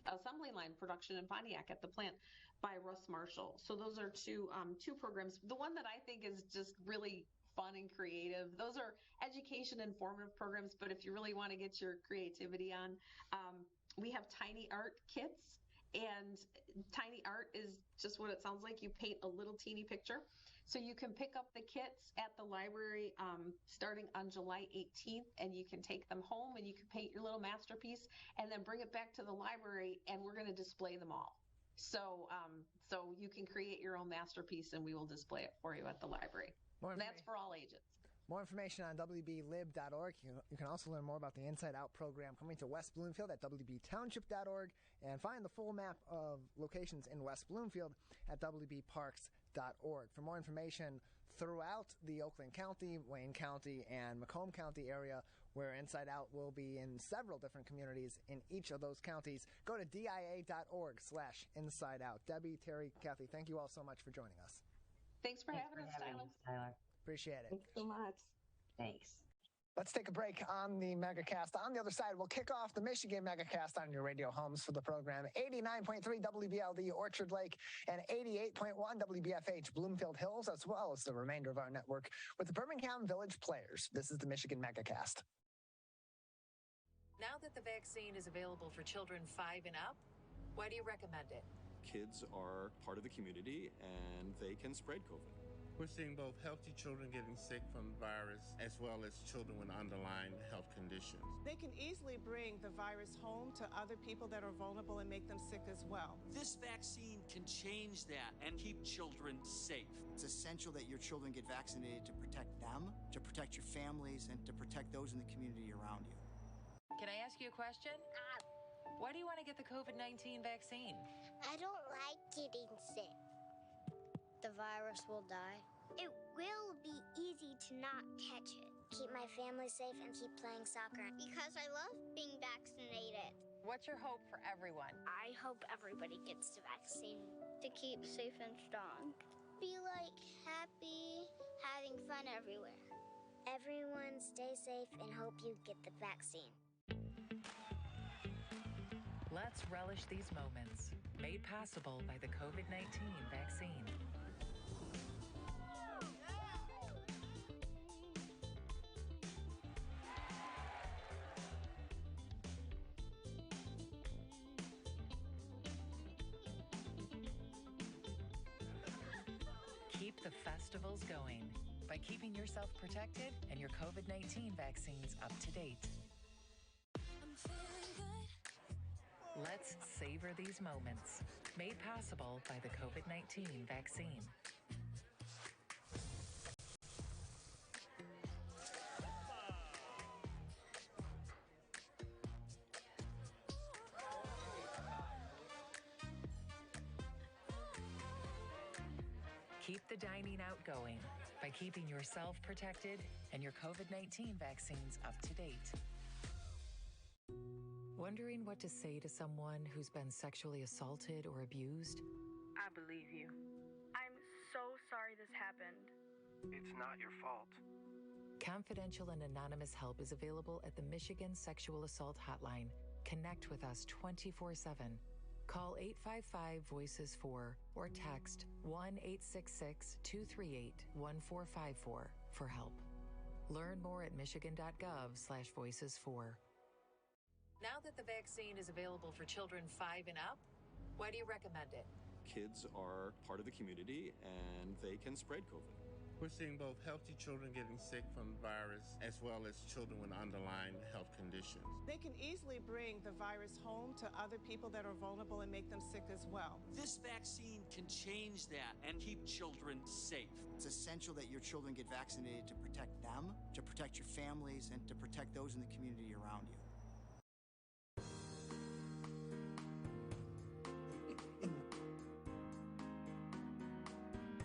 assembly line production in Pontiac at the plant by Russ Marshall. So those are two programs. The one that I think is just really fun and creative, those are education and formative programs, but if you really want to get your creativity on, we have tiny art kits. And tiny art is just what it sounds like. You paint a little teeny picture. So you can pick up the kits at the library starting on July 18th, and you can take them home and you can paint your little masterpiece and then bring it back to the library, and we're going to display them all. So you can create your own masterpiece and we will display it for you at the library. That's for all ages. More information on wblib.org. You can also learn more about the Inside Out program coming to West Bloomfield at wbtownship.org, and find the full map of locations in West Bloomfield at wbparks.org. For more information throughout the Oakland County, Wayne County, and Macomb County area, where Inside Out will be in several different communities in each of those counties, go to dia.org/insideout. Debbie, Terry, Kathy, thank you all so much for joining us. Thanks for having us, Tyler. Appreciate it. Thanks so much. Thanks. Let's take a break on the Megacast. On the other side, we'll kick off the Michigan Megacast on your radio homes for the program. 89.3 WBLD Orchard Lake and 88.1 WBFH Bloomfield Hills, as well as the remainder of our network with the Birmingham Village Players. This is the Michigan Megacast. Now that the vaccine is available for children 5 and up, why do you recommend it? Kids are part of the community and they can spread COVID. We're seeing both healthy children getting sick from the virus as well as children with underlying health conditions. They can easily bring the virus home to other people that are vulnerable and make them sick as well. This vaccine can change that and keep children safe. It's essential that your children get vaccinated to protect them, to protect your families, and to protect those in the community around you. Can I ask you a question? Why do you want to get the COVID-19 vaccine? I don't like getting sick. The virus will die. It will be easy to not catch it. Keep my family safe and keep playing soccer. Because I love being vaccinated. What's your hope for everyone? I hope everybody gets the vaccine to keep safe and strong. Be happy, having fun everywhere. Everyone stay safe and hope you get the vaccine. Let's relish these moments, made possible by the COVID-19 vaccine. the festivals going by keeping yourself protected and your COVID-19 vaccines up to date. Let's savor these moments, made possible by the COVID-19 vaccine. Keep the dining out going by keeping yourself protected and your COVID-19 vaccines up to date. Wondering what to say to someone who's been sexually assaulted or abused? I believe you. I'm so sorry this happened. It's not your fault. Confidential and anonymous help is available at the Michigan Sexual Assault Hotline. Connect with us 24/7. Call 855-VOICES-4 or text 1-866-238-1454 for help. Learn more at michigan.gov/voices4. Now that the vaccine is available for children 5 and up, why do you recommend it? Kids are part of the community and they can spread COVID. We're seeing both healthy children getting sick from the virus as well as children with underlying health conditions. They can easily bring the virus home to other people that are vulnerable and make them sick as well. This vaccine can change that and keep children safe. It's essential that your children get vaccinated to protect them, to protect your families, and to protect those in the community around you.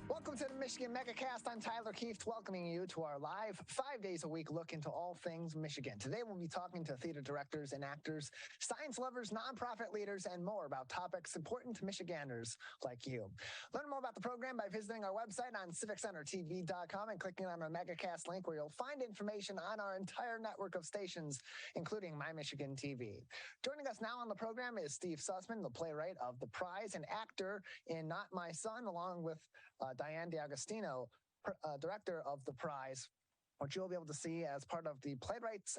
Welcome to the Michigan Megacast. I'm Tyler Kieft, welcoming you to our live 5 days a week look into all things Michigan. Today we'll be talking to theater directors and actors, science lovers, nonprofit leaders, and more about topics important to Michiganders like you. Learn more about the program by visiting our website on civiccentertv.com and clicking on our Megacast link, where you'll find information on our entire network of stations, including My Michigan TV. Joining us now on the program is Steve Sussman, the playwright of The Prize and actor in Not My Son, along with Diane D'Agostino, director of The Prize, which you'll be able to see as part of the Playwrights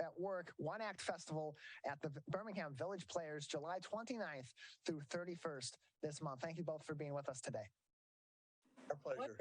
at Work one-act festival at the Birmingham Village Players, July 29th through 31st this month. Thank you both for being with us today. Our pleasure.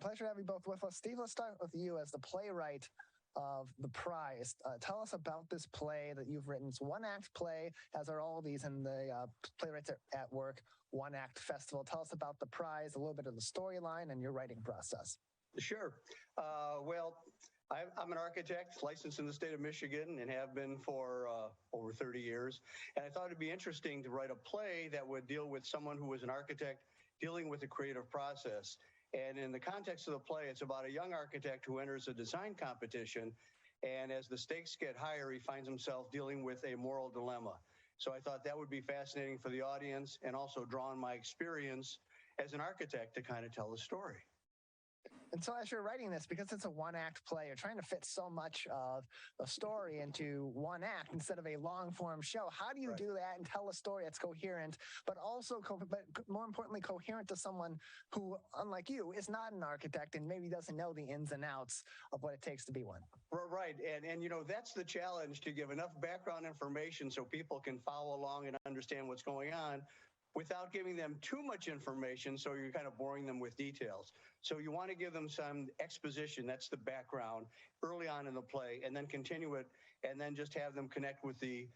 Pleasure to have you both with us. Steve, let's start with you as the playwright of The Prize. Tell us about this play that you've written. It's a one-act play, as are all these in the Playwrights at Work one-act festival. Tell us about The Prize, a little bit of the storyline and your writing process. Sure. Well, I'm an architect licensed in the state of Michigan and have been for over 30 years. And I thought it'd be interesting to write a play that would deal with someone who was an architect dealing with the creative process. And in the context of the play, it's about a young architect who enters a design competition. And as the stakes get higher, he finds himself dealing with a moral dilemma. So I thought that would be fascinating for the audience, and also draw on my experience as an architect to kind of tell the story. And so as you're writing this, because it's a one-act play, you're trying to fit so much of a story into one act instead of a long-form show. How do you do that and tell a story that's coherent, but also, but more importantly, coherent to someone who, unlike you, is not an architect and maybe doesn't know the ins and outs of what it takes to be one? Right. And you know, that's the challenge, to give enough background information so people can follow along and understand what's going on, without giving them too much information, so you're kind of boring them with details. So you want to give them some exposition, that's the background, early on in the play, and then continue it, and then just have them connect with the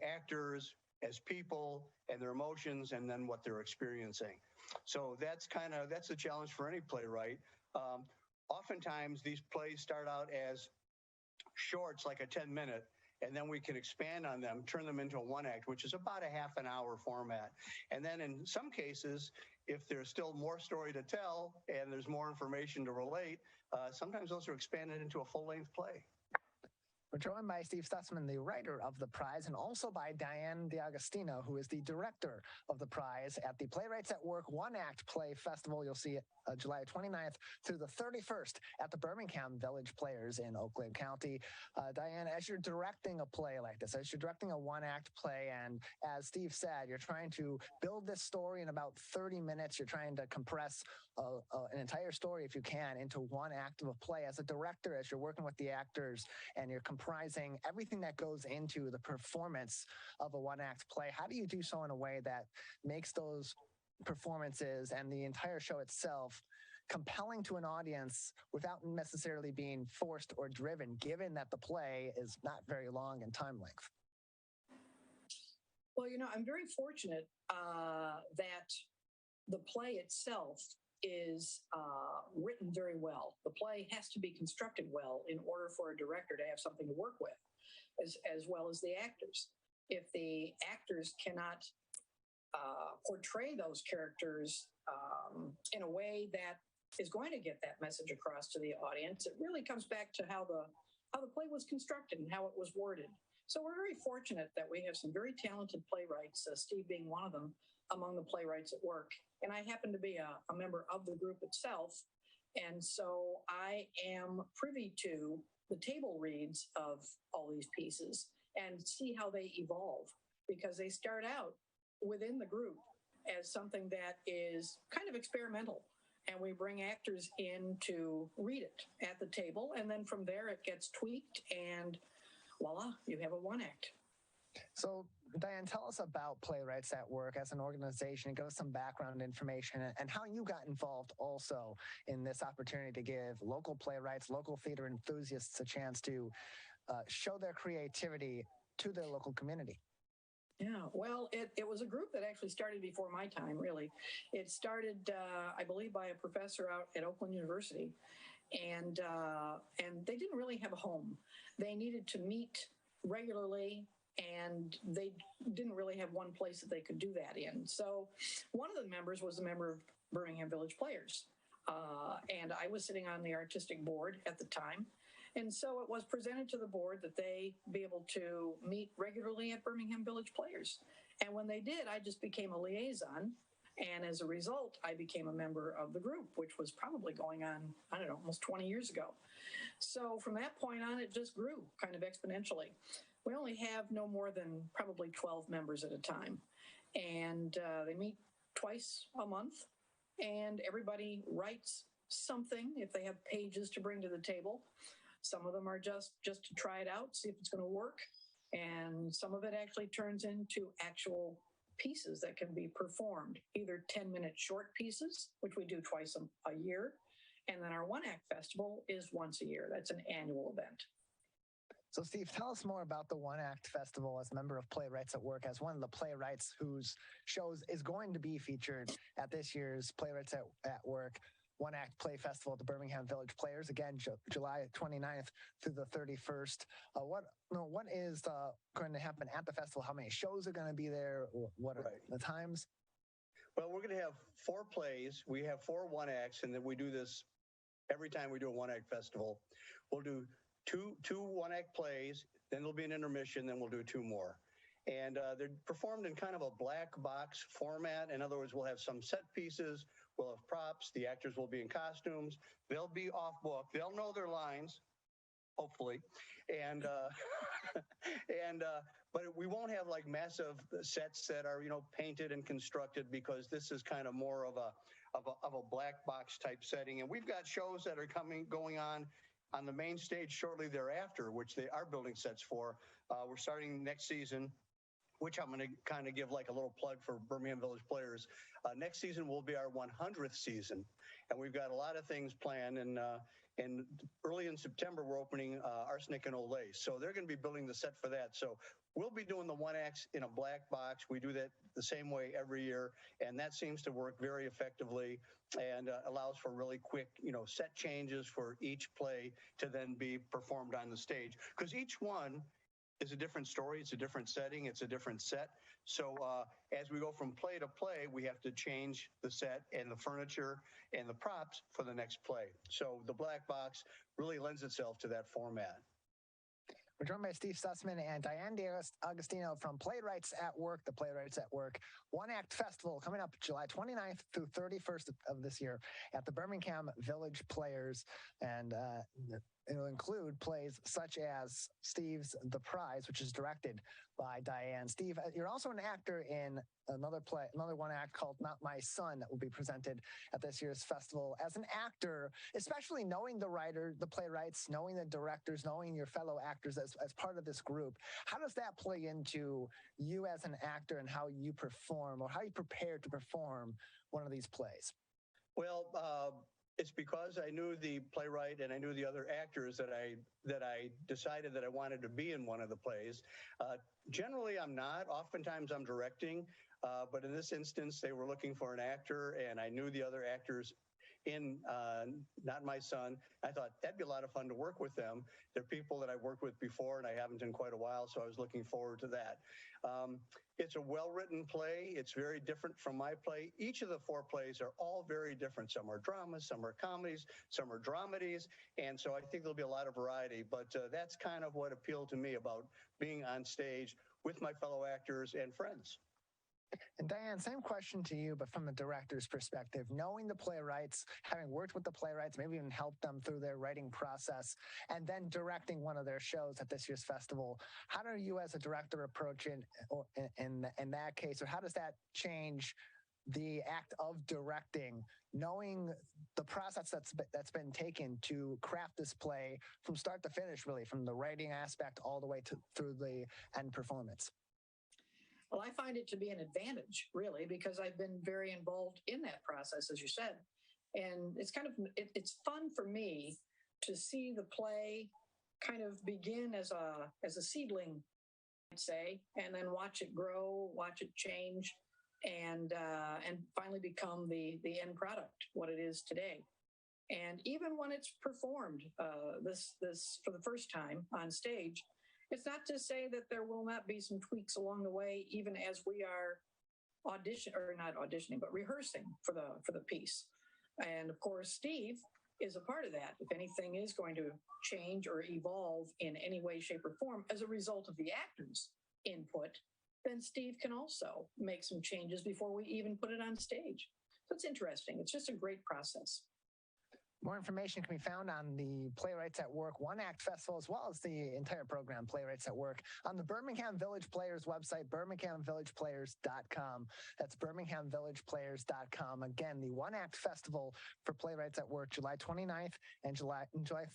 actors as people and their emotions, and then what they're experiencing. So that's the challenge for any playwright. Oftentimes these plays start out as shorts, like a 10-minute, and then we can expand on them, turn them into a one act, which is about a half an hour format. And then in some cases, if there's still more story to tell and there's more information to relate, sometimes those are expanded into a full-length play. We're joined by Steve Sussman, the writer of The Prize, and also by Diane D'Agostino, who is the director of The Prize at the Playwrights at Work one-act play festival. You'll see it July 29th through the 31st at the Birmingham Village Players in Oakland County. Diane, as you're directing a play like this, as you're directing a one-act play, and as Steve said, you're trying to build this story in about 30 minutes. You're trying to compress an entire story, if you can, into one act of a play. As a director, as you're working with the actors and you're comprising everything that goes into the performance of a one-act play, how do you do so in a way that makes those performances and the entire show itself compelling to an audience without necessarily being forced or driven, given that the play is not very long in time length? Well, I'm very fortunate that the play itself is written very well. The play has to be constructed well in order for a director to have something to work with, as well as the actors. If the actors cannot portray those characters in a way that is going to get that message across to the audience, it really comes back to how the play was constructed and how it was worded. So we're very fortunate that we have some very talented playwrights, Steve being one of them, among the playwrights at work. And I happen to be a member of the group itself. And so I am privy to the table reads of all these pieces and see how they evolve, because they start out within the group as something that is kind of experimental. And we bring actors in to read it at the table. And then from there, it gets tweaked and voila, you have a one act. So, Diane, tell us about Playwrights at Work as an organization and give us some background information and how you got involved also in this opportunity to give local playwrights, local theater enthusiasts a chance to show their creativity to their local community. Yeah, well, it was a group that actually started before my time, really. It started, I believe, by a professor out at Oakland University, and they didn't really have a home. They needed to meet regularly, and they didn't really have one place that they could do that in. So one of the members was a member of Birmingham Village Players, and I was sitting on the artistic board at the time. And so it was presented to the board that they be able to meet regularly at Birmingham Village Players. And when they did, I just became a liaison. And as a result, I became a member of the group, which was probably going on, I don't know, almost 20 years ago. So from that point on, it just grew kind of exponentially. We only have no more than probably 12 members at a time. And they meet twice a month. And everybody writes something if they have pages to bring to the table. Some of them are just to try it out, see if it's going to work. And some of it actually turns into actual pieces that can be performed, either 10-minute short pieces, which we do twice a year. And then our one-act festival is once a year. That's an annual event. So, Steve, tell us more about the One Act Festival as a member of Playwrights at Work, as one of the playwrights whose shows is going to be featured at this year's Playwrights at Work One Act Play Festival at the Birmingham Village Players, again, July 29th through the 31st. What is going to happen at the festival? How many shows are going to be there? What are the times? Well, we're going to have 4 plays. We have 4 one acts, and then we do this every time we do a one act festival. We'll do two one act plays, then there'll be an intermission, then we'll do 2 more. And they're performed in kind of a black box format. In other words, we'll have some set pieces, we'll have props, the actors will be in costumes, they'll be off book, they'll know their lines, hopefully, and but we won't have like massive sets that are painted and constructed, because this is kind of more of a black box type setting. And we've got shows that are going on the main stage shortly thereafter, which they are building sets for. We're starting next season, which I'm going to kind of give like a little plug for Birmingham Village Players. Next season will be our 100th season, and we've got a lot of things planned. And early in September, we're opening Arsenic and Olay. So they're going to be building the set for that. So we'll be doing the one acts in a black box. We do that the same way every year, and that seems to work very effectively and allows for really quick, set changes for each play to then be performed on the stage. Because each one is a different story, it's a different setting, it's a different set. So as we go from play to play, we have to change the set and the furniture and the props for the next play. So the black box really lends itself to that format. We're joined by Steve Sussman and Diane D'Agostino from Playwrights at Work, the Playwrights at Work One Act Festival, coming up July 29th through 31st of this year at the Birmingham Village Players. And it'll include plays such as Steve's The Prize, which is directed by Diane. Steve, you're also an actor in another one act called Not My Son that will be presented at this year's festival. As an actor, especially knowing the writer, the playwrights, knowing the directors, knowing your fellow actors as part of this group, how does that play into you as an actor and how you perform or how you prepare to perform one of these plays? Well, it's because I knew the playwright and I knew the other actors that I decided that I wanted to be in one of the plays. Generally, I'm not. Oftentimes, I'm directing. But in this instance, they were looking for an actor, and I knew the other actors in Not My Son. I thought that'd be a lot of fun to work with them. They're people that I've worked with before, and I haven't in quite a while, so I was looking forward to that. It's a well-written play. It's very different from my play. Each of the four plays are all very different. Some are dramas, some are comedies, some are dramedies, and so I think there'll be a lot of variety, but that's kind of what appealed to me about being on stage with my fellow actors and friends. And Diane, same question to you, but from the director's perspective, knowing the playwrights, having worked with the playwrights, maybe even helped them through their writing process, and then directing one of their shows at this year's festival, how do you as a director approach it in that case, or how does that change the act of directing, knowing the process that's been taken to craft this play from start to finish, really, from the writing aspect all the way through the end performance? Well, I find it to be an advantage, really, because I've been very involved in that process, as you said. And it's it's fun for me to see the play kind of begin as a seedling, I'd say, and then watch it grow, watch it change, and finally become the end product, what it is today. And even when it's performed this for the first time on stage, it's not to say that there will not be some tweaks along the way, even as we are rehearsing for the piece. And of course, Steve is a part of that. If anything is going to change or evolve in any way, shape, or form as a result of the actors' input, then Steve can also make some changes before we even put it on stage. So it's interesting. It's just a great process. More information can be found on the Playwrights at Work One Act Festival, as well as the entire program, Playwrights at Work, on the Birmingham Village Players website, birminghamvillageplayers.com. That's birminghamvillageplayers.com. Again, the One Act Festival for Playwrights at Work, July 29th and July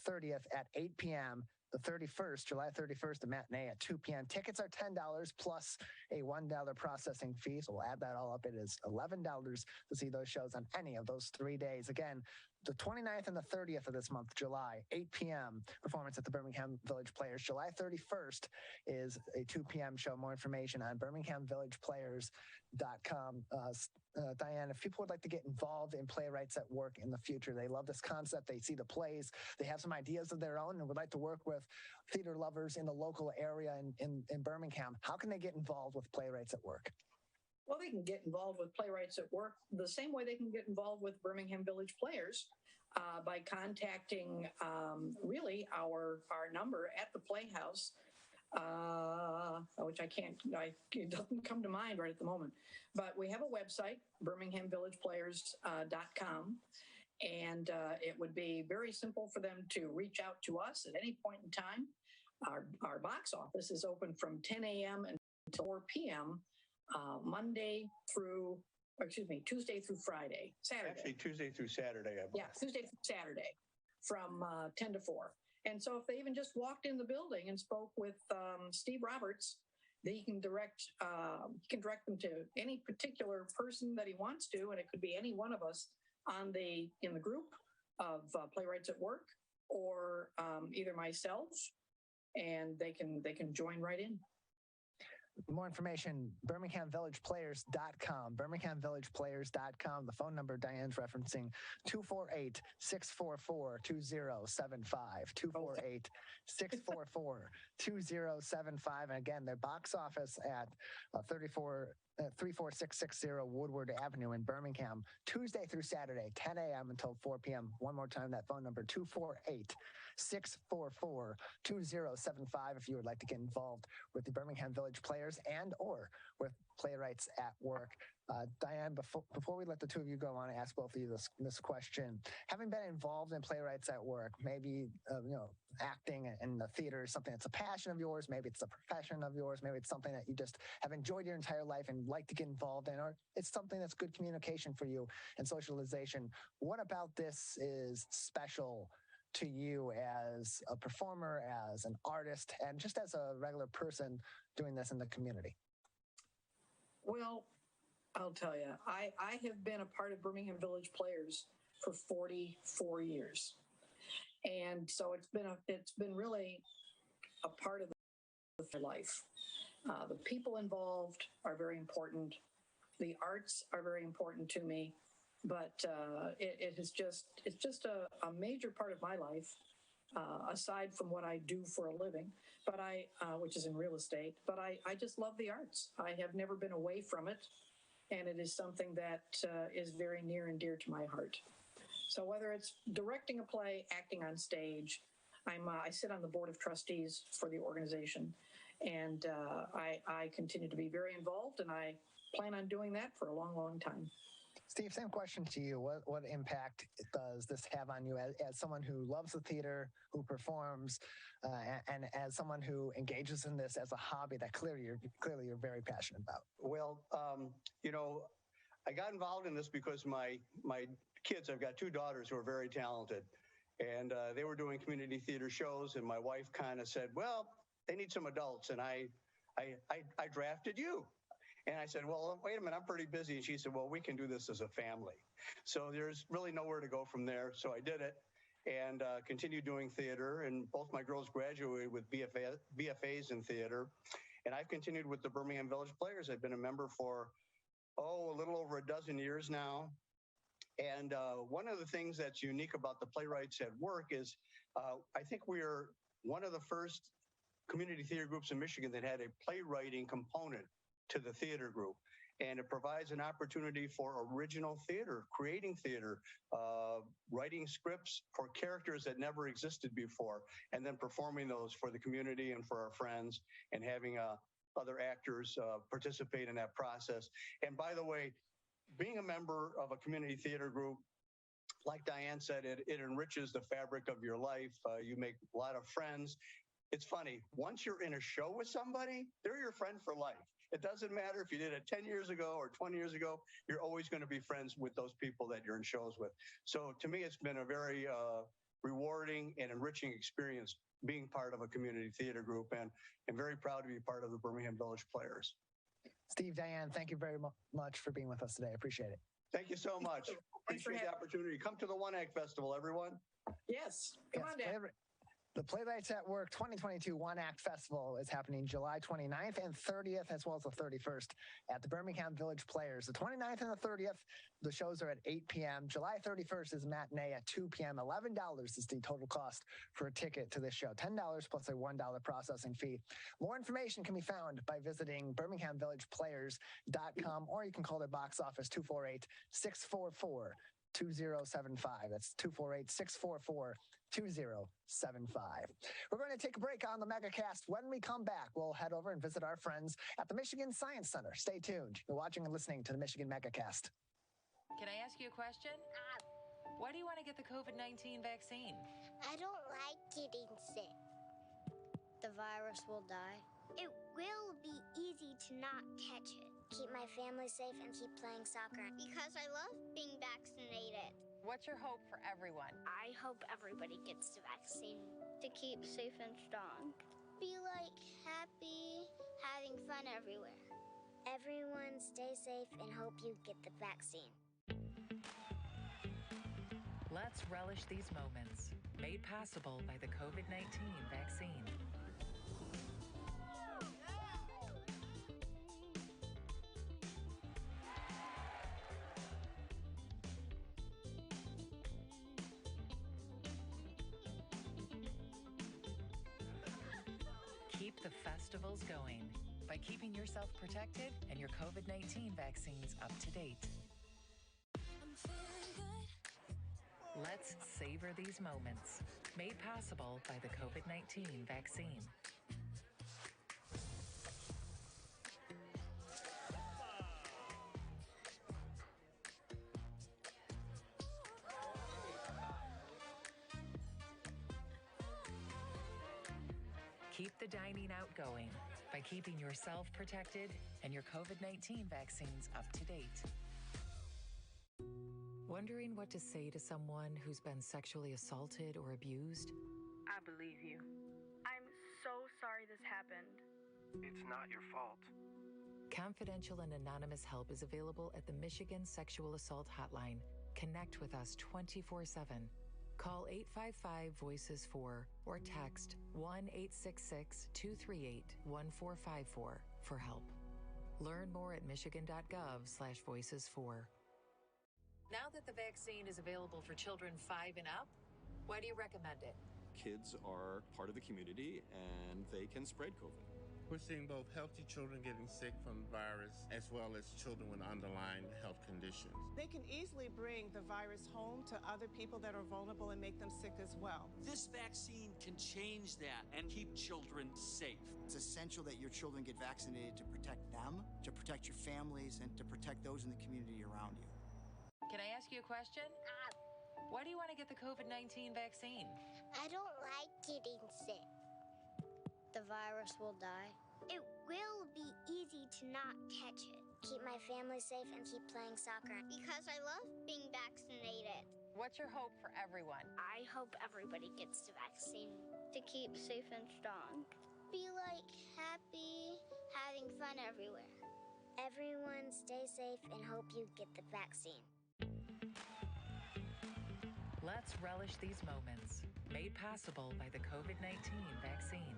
30th at 8 p.m. The 31st, July 31st, a matinee at 2 p.m. Tickets are $10 plus a $1 processing fee. So we'll add that all up. It is $11 to see those shows on any of those 3 days. Again, the 29th and the 30th of this month, July, 8 p.m. performance at the Birmingham Village Players. July 31st is a 2 p.m. show. More information on birminghamvillageplayers.com. Diane, if people would like to get involved in Playwrights at Work in the future, they love this concept, they see the plays, they have some ideas of their own and would like to work with theater lovers in the local area in Birmingham, how can they get involved with Playwrights at Work? Well, they can get involved with Playwrights at Work the same way they can get involved with Birmingham Village Players by contacting really our number at the Playhouse, which it doesn't come to mind right at the moment. But we have a website, birminghamvillageplayers.com, and it would be very simple for them to reach out to us at any point in time. Our box office is open from 10 a.m. until 4 p.m. Tuesday through Friday, Saturday. Actually, Tuesday through Saturday, I believe. Yeah, Tuesday through Saturday from 10 to 4. And so if they even just walked in the building and spoke with Steve Roberts, he can direct them to any particular person that he wants to, and it could be any one of us in the group of Playwrights at Work, or either myself, and they can join right in. More information, birminghamvillageplayers.com, birminghamvillageplayers.com. The phone number Diane's referencing, 248-644-2075, 248-644-2075. And again, their box office at 34660 Woodward Avenue in Birmingham, Tuesday through Saturday, 10 a.m. until 4 p.m. One more time, that phone number, 248-644-2075 if you would like to get involved with the Birmingham Village Players and or with Playwrights at Work. Diane, before we let the two of you go, I want to ask both of you this question. Having been involved in Playwrights at Work, maybe acting in the theater is something that's a passion of yours, maybe it's a profession of yours, maybe it's something that you just have enjoyed your entire life and like to get involved in, or it's something that's good communication for you and socialization. What about this is special to you as a performer, as an artist, and just as a regular person doing this in the community? Well, I'll tell you, I have been a part of Birmingham Village Players for 44 years. And so it's been really a part of my life. The people involved are very important. The arts are very important to me, but it's just a major part of my life, aside from what I do for a living, but which is in real estate. But I just love the arts. I have never been away from it, and it is something that is very near and dear to my heart. So whether it's directing a play, acting on stage, I sit on the board of trustees for the organization, and I continue to be very involved, and I plan on doing that for a long, long time. Steve, same question to you. What impact does this have on you as someone who loves the theater, who performs, and as someone who engages in this as a hobby that clearly you're very passionate about? Well, I got involved in this because my kids, I've got two daughters who are very talented, and they were doing community theater shows, and my wife kind of said, well, they need some adults, and I drafted you. And I said, well, wait a minute, I'm pretty busy. And she said, well, we can do this as a family. So there's really nowhere to go from there. So I did it and continued doing theater. And both my girls graduated with BFAs in theater. And I've continued with the Birmingham Village Players. I've been a member for, a little over a dozen years now. And one of the things that's unique about the Playwrights at Work is I think we're one of the first community theater groups in Michigan that had a playwriting component to the theater group. And it provides an opportunity for original theater, creating theater, writing scripts for characters that never existed before, and then performing those for the community and for our friends, and having other actors participate in that process. And by the way, being a member of a community theater group, like Diane said, it enriches the fabric of your life. You make a lot of friends. It's funny, once you're in a show with somebody, they're your friend for life. It doesn't matter if you did it 10 years ago or 20 years ago, you're always going to be friends with those people that you're in shows with. So to me, it's been a very rewarding and enriching experience being part of a community theater group, and I'm very proud to be part of the Birmingham Village Players. Steve, Diane, thank you very much for being with us today. I appreciate it. Thank you so much. Appreciate the opportunity. Come to the One Act Festival, everyone. Yes, come on down. The Playwrights at Work 2022 One Act Festival is happening July 29th and 30th, as well as the 31st at the Birmingham Village Players. The 29th and the 30th, the shows are at 8 p.m. July 31st is matinee at 2 p.m. $11 is the total cost for a ticket to this show. $10 plus a $1 processing fee. More information can be found by visiting birminghamvillageplayers.com, or you can call their box office 248-644-2075. That's 248-644-2075. We're going to take a break on the Megacast. When we come back, we'll head over and visit our friends at the Michigan Science Center. Stay tuned. You're watching and listening to the Michigan Megacast. Can I ask you a question? Why do you want to get the COVID-19 vaccine? I don't like getting sick. The virus will die. It will be easy to not catch it. Keep my family safe and keep playing soccer. Because I love being vaccinated. What's your hope for everyone? I hope everybody gets the vaccine to keep safe and strong. Be happy, having fun everywhere. Everyone stay safe and hope you get the vaccine. Let's relish these moments, made possible by the COVID-19 vaccine. Keep the festivals going by keeping yourself protected and your COVID-19 vaccines up to date. Let's savor these moments, made possible by the COVID-19 vaccine. Keep the dining out going by keeping yourself protected and your COVID-19 vaccines up to date. Wondering what to say to someone who's been sexually assaulted or abused? I believe you. I'm so sorry this happened. It's not your fault. Confidential and anonymous help is available at the Michigan Sexual Assault Hotline. Connect with us 24/7. Call 855-VOICES-4 or text 1-866-238-1454 for help. Learn more at michigan.gov/voices4. Now that the vaccine is available for children 5 and up, why do you recommend it? Kids are part of the community and they can spread COVID. We're seeing both healthy children getting sick from the virus as well as children with underlying health conditions. They can easily bring the virus home to other people that are vulnerable and make them sick as well. This vaccine can change that and keep children safe. It's essential that your children get vaccinated to protect them, to protect your families, and to protect those in the community around you. Can I ask you a question? Why do you want to get the COVID-19 vaccine? I don't like getting sick. The virus will die. It will be easy to not catch it. Keep my family safe and keep playing soccer because I love being vaccinated. What's your hope for everyone? I hope everybody gets the vaccine to keep safe and strong. Be like happy, having fun everywhere. Everyone stay safe and hope you get the vaccine. Let's relish these moments, made possible by the COVID-19 vaccine.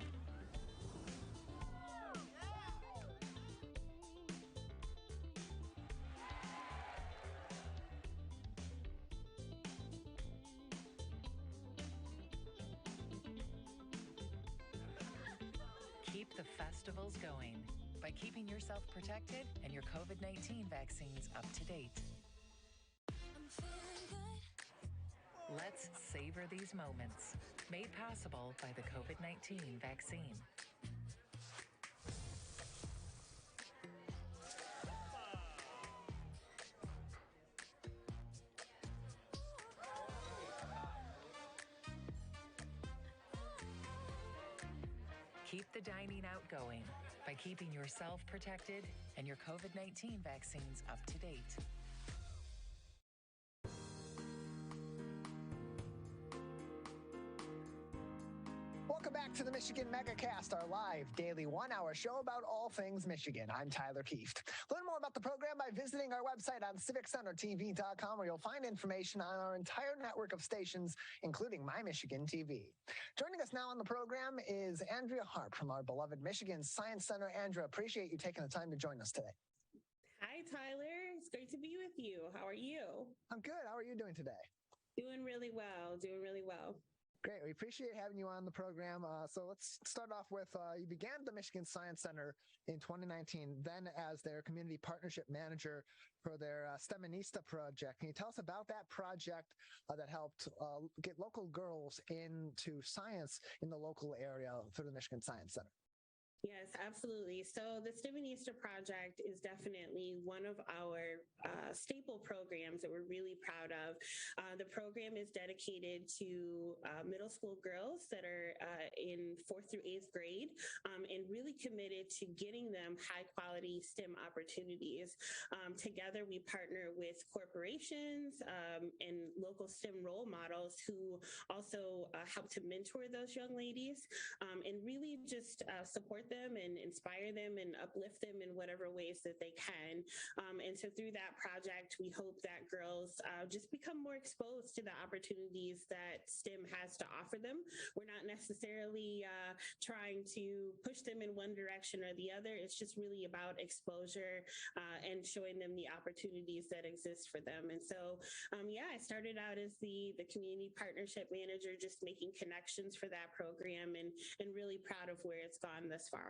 Keep the festivals going by keeping yourself protected and your COVID-19 vaccines up to date. Let's savor these moments, made possible by the COVID-19 vaccine. Keep the dining out going by keeping yourself protected and your COVID-19 vaccines up to date. Welcome back to the Michigan Megacast, our live daily 1-hour show about all things Michigan. I'm Tyler Kieft. Learn more about the program by visiting our website on civiccentertv.com, where you'll find information on our entire network of stations, including My Michigan TV. Joining us now on the program is Andrea Harp from our beloved Michigan Science Center. Andrea, appreciate you taking the time to join us today. Hi, Tyler. It's great to be with you. How are you? I'm good. How are you doing today? Doing really well. Great. We appreciate having you on the program. So let's start off with, you began at the Michigan Science Center in 2019, then as their community partnership manager for their STEMinista project. Can you tell us about that project that helped get local girls into science in the local area through the Michigan Science Center? Yes, absolutely. So the STEMinista project is definitely one of our staple programs that we're really proud of. The program is dedicated to middle school girls that are in 4th through 8th grade and really committed to getting them high quality STEM opportunities. Together, we partner with corporations and local STEM role models who also help to mentor those young ladies and really just support them and inspire them and uplift them in whatever ways that they can. And so through that project, we hope that girls just become more exposed to the opportunities that STEM has to offer them. We're not necessarily trying to push them in one direction or the other. It's just really about exposure and showing them the opportunities that exist for them. And so, I started out as the community partnership manager, just making connections for that program and really proud of where it's gone thus far.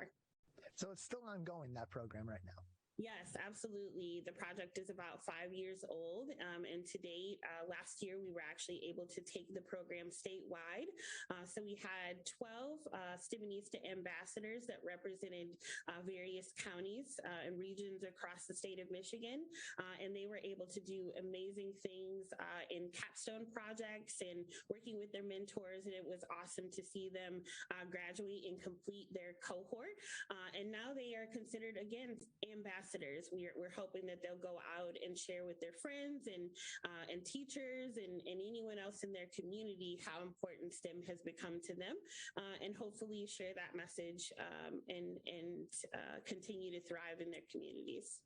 So it's still ongoing, that program right now? Yes, absolutely. The project is about 5 years old. And to date, last year, we were actually able to take the program statewide. So we had 12 Stivanista ambassadors that represented various counties and regions across the state of Michigan. And they were able to do amazing things in capstone projects and working with their mentors. And it was awesome to see them graduate and complete their cohort. And now they are considered, again, ambassadors. We're hoping that they'll go out and share with their friends and teachers and anyone else in their community how important STEM has become to them, and hopefully share that message and continue to thrive in their communities.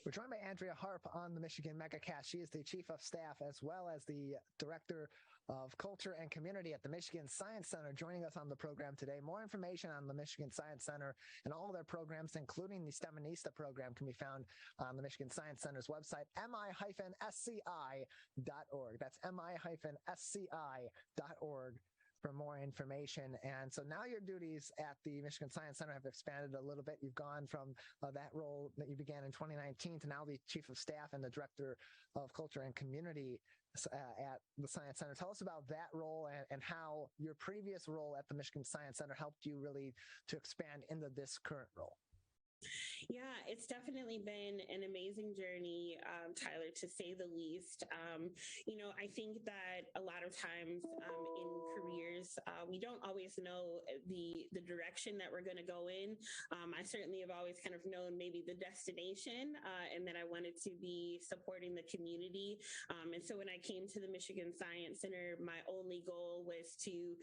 We're joined by Andrea Harp on the Michigan Megacast. She is the Chief of Staff as well as the Director of Culture and Community at the Michigan Science Center, joining us on the program today. More information on the Michigan Science Center and all of their programs, including the STEMinista program, can be found on the Michigan Science Center's website, mi-sci.org. That's mi-sci.org for more information. And so now your duties at the Michigan Science Center have expanded a little bit. You've gone from that role that you began in 2019 to now the Chief of Staff and the Director of Culture and Community at the Science Center. Tell us about that role and how your previous role at the Michigan Science Center helped you really to expand into this current role. Yeah, it's definitely been an amazing journey, Tyler, to say the least. I think that a lot of times in careers, we don't always know the direction that we're going to go in. I certainly have always kind of known maybe the destination and that I wanted to be supporting the community. And so when I came to the Michigan Science Center, my only goal was to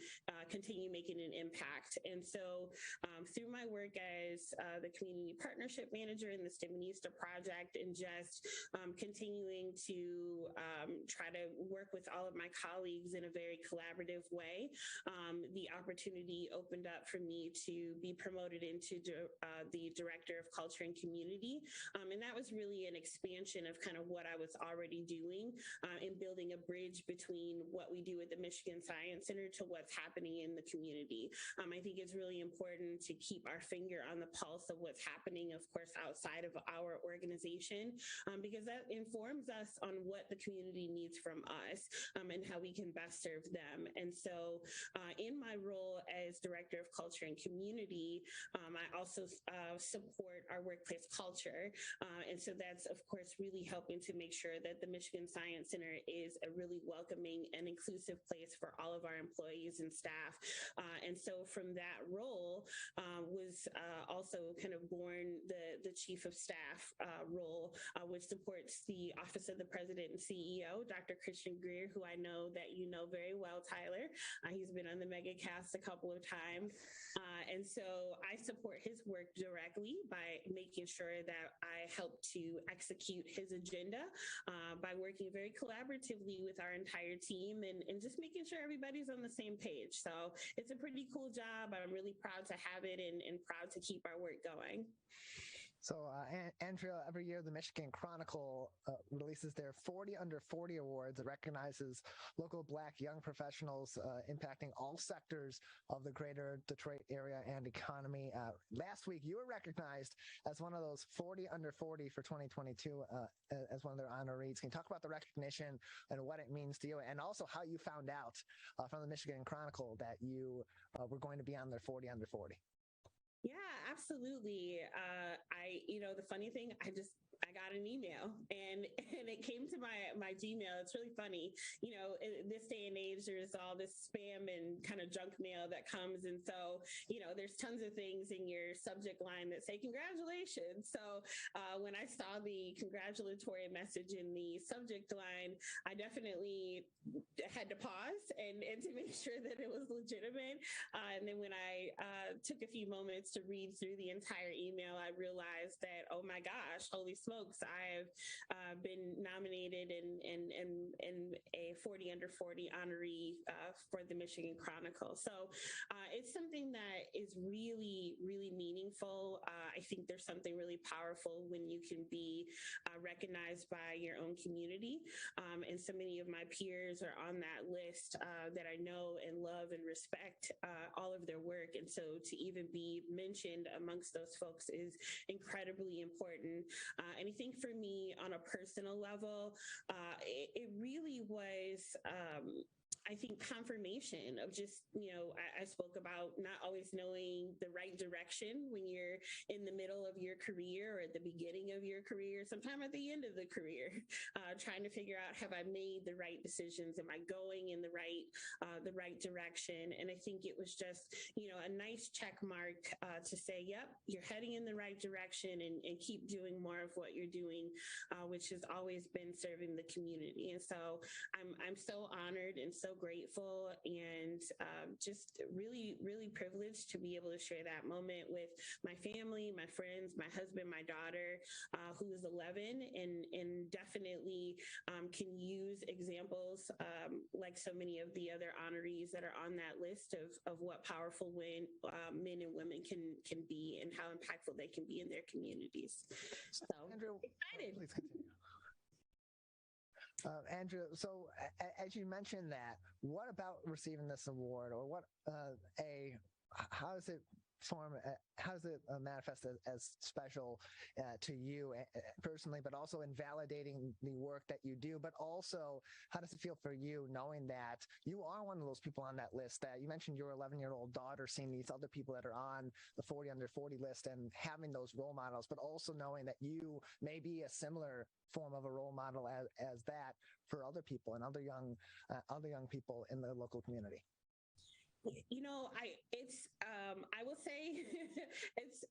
continue making an impact. And so through my work as the community partnership manager in the STEMinista project and just continuing to try to work with all of my colleagues in a very collaborative way, the opportunity opened up for me to be promoted into the Director of Culture and Community. And that was really an expansion of kind of what I was already doing in building a bridge between what we do at the Michigan Science Center to what's happening in the community. I think it's really important to keep our finger on the pulse of what's happening, of course, outside of our organization, because that informs us on what the community needs from us and how we can best serve them. And so in my role as Director of Culture and Community, I also support our workplace culture. And so that's, of course, really helping to make sure that the Michigan Science Center is a really welcoming and inclusive place for all of our employees and staff. And so from that role was also kind of born the Chief of Staff role, which supports the Office of the President and CEO, Dr. Christian Greer, who I know that you know very well, Tyler. He's been on the Megacast a couple of times. And so I support his work directly by making sure that I help to execute his agenda by working very collaboratively with our entire team and just making sure everybody's on the same page. So it's a pretty cool job. I'm really proud to have it and proud to keep our work going. So, Andrea, every year the Michigan Chronicle releases their 40 Under 40 Awards. It recognizes local Black young professionals impacting all sectors of the greater Detroit area and economy. Last week, you were recognized as one of those 40 Under 40 for 2022 as one of their honorees. Can you talk about the recognition and what it means to you, and also how you found out from the Michigan Chronicle that you were going to be on their 40 Under 40? Yeah, absolutely. The funny thing, I got an email and it came to my Gmail. It's really funny. This day and age, there's all this spam and kind of junk mail that comes. And so, there's tons of things in your subject line that say congratulations. So when I saw the congratulatory message in the subject line, I definitely had to pause and to make sure that it was legitimate. And then when I took a few moments to read through the entire email, I realized that, oh my gosh, holy smokes, I've been nominated in a 40 Under 40 honoree for the Michigan Chronicle. So it's something that is really, really meaningful. I think there's something really powerful when you can be recognized by your own community. And so many of my peers are on that list that I know and love and respect all of their work. And so to even be mentioned amongst those folks is incredibly important. And I think for me, on a personal level, it really was I think confirmation of just, I spoke about not always knowing the right direction when you're in the middle of your career or at the beginning of your career, sometime at the end of the career, trying to figure out, have I made the right decisions? Am I going in the right direction? And I think it was just, a nice check mark to say, yep, you're heading in the right direction and keep doing more of what you're doing, which has always been serving the community. And so I'm so honored and so grateful and just really, really privileged to be able to share that moment with my family, my friends, my husband, my daughter, who is 11 and definitely can use examples like so many of the other honorees that are on that list of what powerful men and women can be and how impactful they can be in their communities. So Andrew, excited. Please continue. Andrew, so as you mentioned that, what about receiving this award, or how does it manifest as special to you personally, but also in validating the work that you do, but also how does it feel for you knowing that you are one of those people on that list, that you mentioned your 11-year-old daughter seeing these other people that are on the 40 Under 40 list and having those role models, but also knowing that you may be a similar form of a role model as that for other people and other young people in the local community? I will say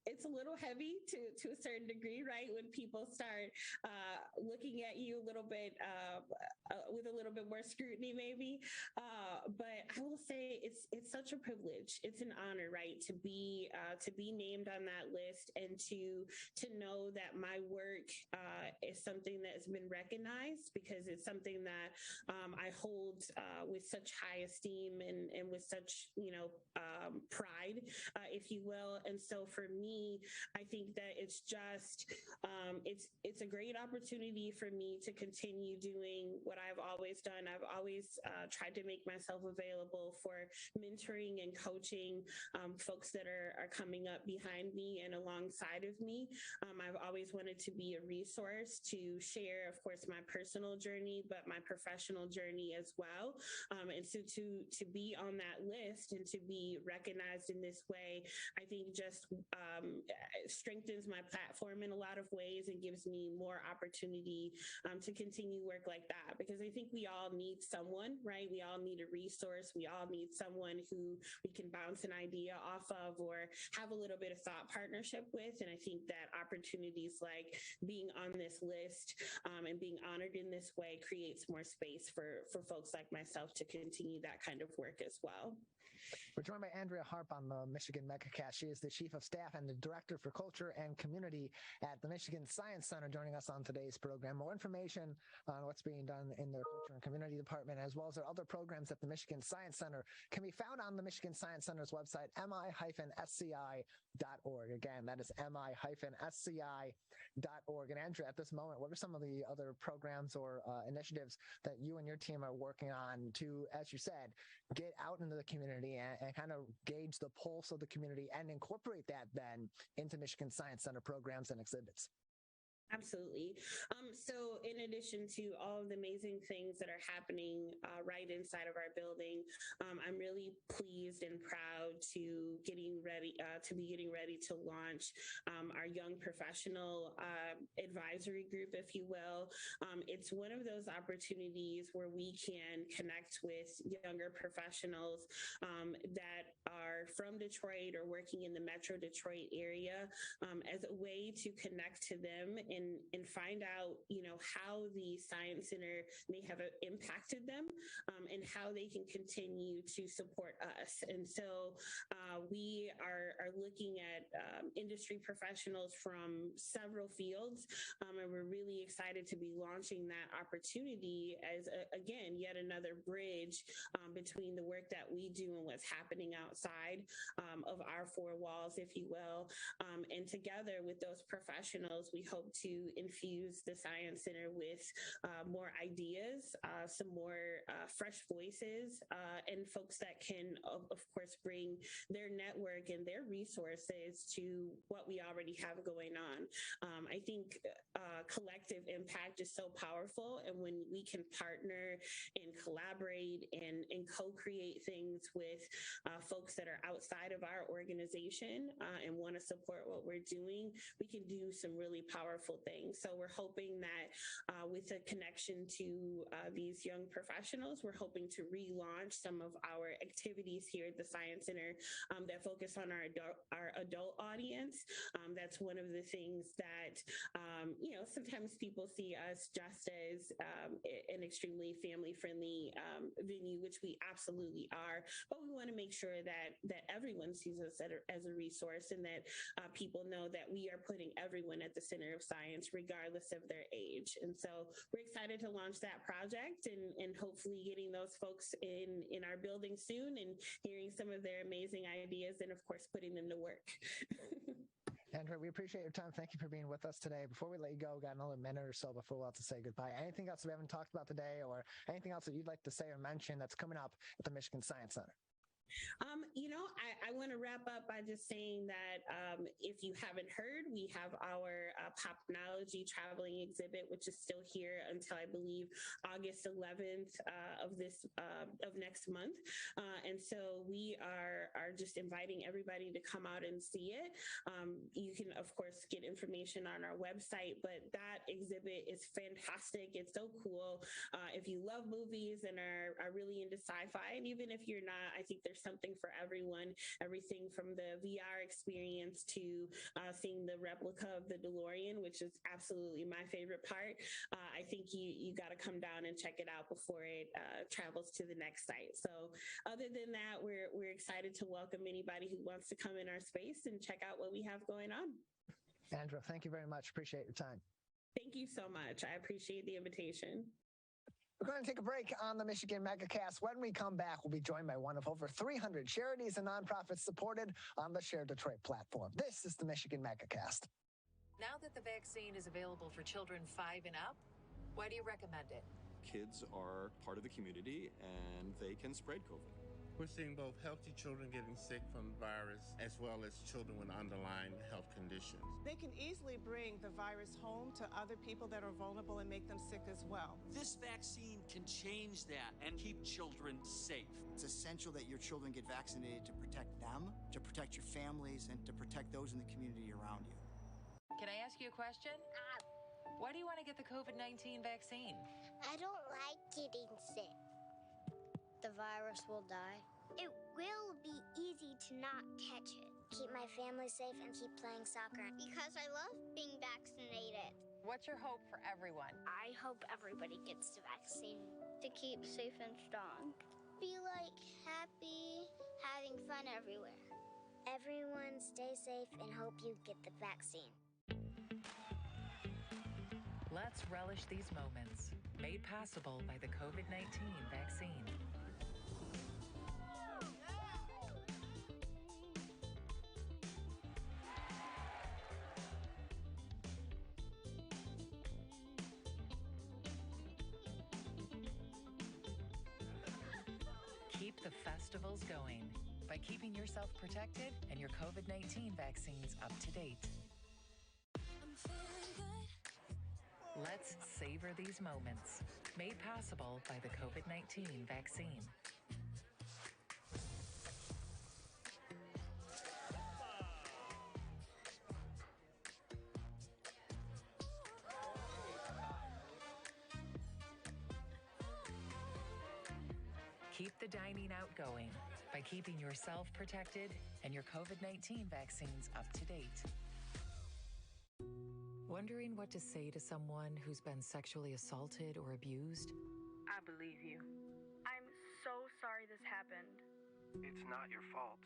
it's a little heavy to a certain degree, right? When people start looking at you a little bit with a little bit more scrutiny, maybe. But I will say it's such a privilege. It's an honor, right, to be named on that list and to know that my work is something that has been recognized, because it's something that I hold with such high esteem and with such pride, if you will. And so for me, I think that it's just it's a great opportunity for me to continue doing what I've always done. I've always tried to make myself available for mentoring and coaching folks that are coming up behind me and alongside of me. I've always wanted to be a resource to share, of course, my personal journey, but my professional journey as well. And so to be on that list and to be recognized in this way, I think just strengthens my platform in a lot of ways and gives me more opportunity to continue work like that. Because I think we all need someone, right? We all need a resource. We all need someone who we can bounce an idea off of or have a little bit of thought partnership with. And I think that opportunities like being on this list and being honored in this way creates more space for folks like myself to continue that kind of work as well. We're joined by Andrea Harp on the Michigan Megacast. She is the Chief of Staff and the Director for Culture and Community at the Michigan Science Center, joining us on today's program. More information on what's being done in their Culture and Community Department, as well as their other programs at the Michigan Science Center, can be found on the Michigan Science Center's website, mi-sci.org. Again, that is mi-sci.org. And Andrea, at this moment, what are some of the other programs or initiatives that you and your team are working on to, as you said, get out into the community and kind of gauge the pulse of the community and incorporate that then into Michigan Science Center programs and exhibits? Absolutely. So in addition to all of the amazing things that are happening right inside of our building, I'm really pleased and proud to be getting ready to launch our young professional advisory group, if you will. It's one of those opportunities where we can connect with younger professionals that are from Detroit or working in the Metro Detroit area as a way to connect to them in and find out, how the Science Center may have impacted them, and how they can continue to support us. And so we are looking at industry professionals from several fields, and we're really excited to be launching that opportunity as, again, yet another bridge between the work that we do and what's happening outside of our four walls, if you will. And together with those professionals, we hope to infuse the Science Center with more ideas, some more fresh voices, and folks that can, of course, bring their network and their resources to what we already have going on. I think collective impact is so powerful, and when we can partner and collaborate and co-create things with folks that are outside of our organization and want to support what we're doing, we can do some really powerful things. So we're hoping that with a connection to these young professionals, we're hoping to relaunch some of our activities here at the Science Center that focus on our adult audience. That's one of the things that, sometimes people see us just as an extremely family-friendly venue, which we absolutely are. But we want to make sure that everyone sees us as a resource, and that people know that we are putting everyone at the center of science, regardless of their age. And so we're excited to launch that project and hopefully getting those folks in our building soon and hearing some of their amazing ideas and, of course, putting them to work. Andrea, we appreciate your time. Thank you for being with us today. Before we let you go, got another minute or so before we'll have to say goodbye. Anything else we haven't talked about today, or anything else that you'd like to say or mention that's coming up at the Michigan Science Center? I want to wrap up by just saying that if you haven't heard, we have our Popnology traveling exhibit, which is still here until, I believe, August 11th of next month. And so we are just inviting everybody to come out and see it. You can, of course, get information on our website, but that exhibit is fantastic. It's so cool. If you love movies and are really into sci-fi, and even if you're not, I think there's something for everyone. Everything from the VR experience to seeing the replica of the DeLorean, which is absolutely my favorite part. I think you got to come down and check it out before it travels to the next site. So other than that, we're excited to welcome anybody who wants to come in our space and check out what we have going on. Andrea, thank you very much. Appreciate your time. Thank you so much. I appreciate the invitation. We're going to take a break on the Michigan Megacast. When we come back, we'll be joined by one of over 300 charities and nonprofits supported on the Share Detroit platform. This is the Michigan Megacast. Now that the vaccine is available for children 5 and up, why do you recommend it? Kids are part of the community and they can spread COVID. We're seeing both healthy children getting sick from the virus as well as children with underlying health conditions. They can easily bring the virus home to other people that are vulnerable and make them sick as well. This vaccine can change that and keep children safe. It's essential that your children get vaccinated to protect them, to protect your families, and to protect those in the community around you. Can I ask you a question? Why do you want to get the COVID-19 vaccine? I don't like getting sick. The virus will die. It will be easy to not catch it. Keep my family safe and keep playing soccer because I love being vaccinated. What's your hope for everyone? I hope everybody gets the vaccine to keep safe and strong. Be like happy, having fun everywhere. Everyone stay safe and hope you get the vaccine. Let's relish these moments, made possible by the COVID-19 vaccine. Keep the festivals going by keeping yourself protected and your COVID-19 vaccines up to date. Let's savor these moments, made possible by the COVID-19 vaccine. Keep the dining out going by keeping yourself protected and your COVID-19 vaccines up to date. Wondering what to say to someone who's been sexually assaulted or abused? I believe you. I'm so sorry this happened. It's not your fault.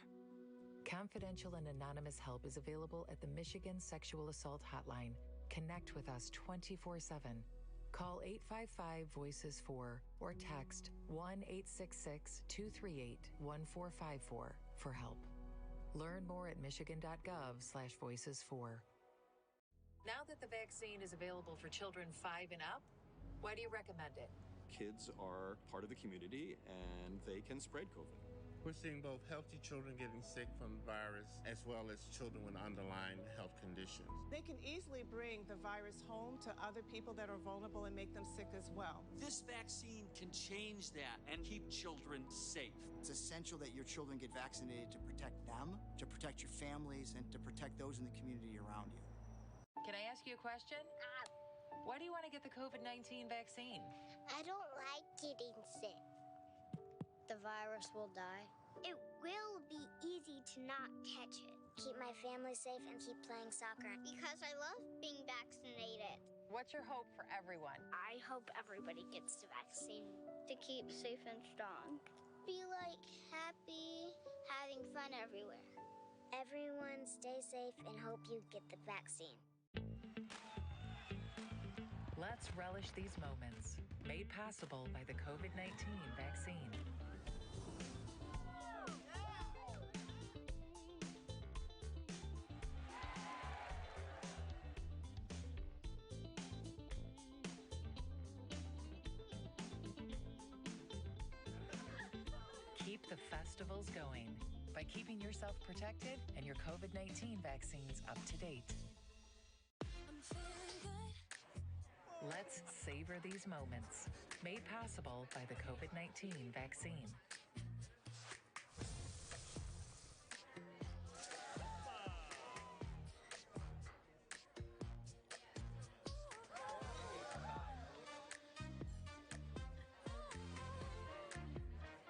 Confidential and anonymous help is available at the Michigan Sexual Assault Hotline. Connect with us 24/7. Call 855-VOICES-4 or text 1-866-238-1454 for help. Learn more at michigan.gov/voices4. Now that the vaccine is available for children 5 and up, why do you recommend it? Kids are part of the community and they can spread COVID. We're seeing both healthy children getting sick from the virus as well as children with underlying health conditions. They can easily bring the virus home to other people that are vulnerable and make them sick as well. This vaccine can change that and keep children safe. It's essential that your children get vaccinated to protect them, to protect your families, and to protect those in the community around you. Can I ask you a question? Why do you want to get the COVID-19 vaccine? I don't like getting sick. The virus will die. It will be easy to not catch it. Keep my family safe and keep playing soccer because I love being vaccinated. What's your hope for everyone? I hope everybody gets the vaccine to keep safe and strong. Be like happy, having fun everywhere. Everyone stay safe and hope you get the vaccine. Let's relish these moments, made possible by the COVID-19 vaccine. Keep the festivals going by keeping yourself protected and your COVID-19 vaccines up to date. Let's savor these moments, made possible by the COVID-19 vaccine.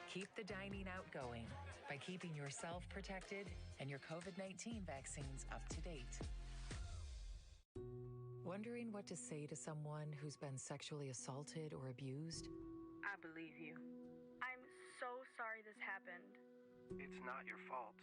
Keep the dining out going by keeping yourself protected and your COVID-19 vaccines up to date. Wondering what to say to someone who's been sexually assaulted or abused? I believe you. I'm so sorry this happened. It's not your fault.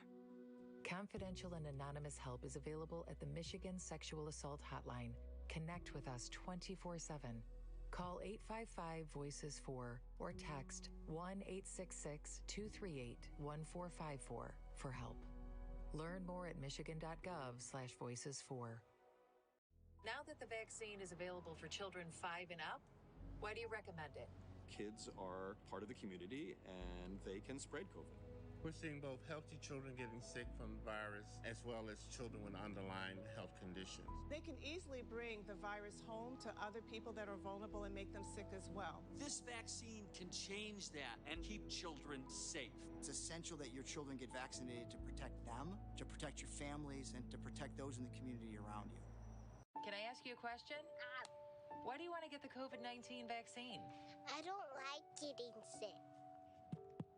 Confidential and anonymous help is available at the Michigan Sexual Assault Hotline. Connect with us 24/7. Call 855-VOICES-4 or text 1-866-238-1454 for help. Learn more at michigan.gov/voices4. Now that the vaccine is available for children 5 and up, why do you recommend it? Kids are part of the community and they can spread COVID. We're seeing both healthy children getting sick from the virus as well as children with underlying health conditions. They can easily bring the virus home to other people that are vulnerable and make them sick as well. This vaccine can change that and keep children safe. It's essential that your children get vaccinated to protect them, to protect your families, and to protect those in the community around you. Can I ask you a question? Why do you want to get the COVID-19 vaccine? I don't like getting sick.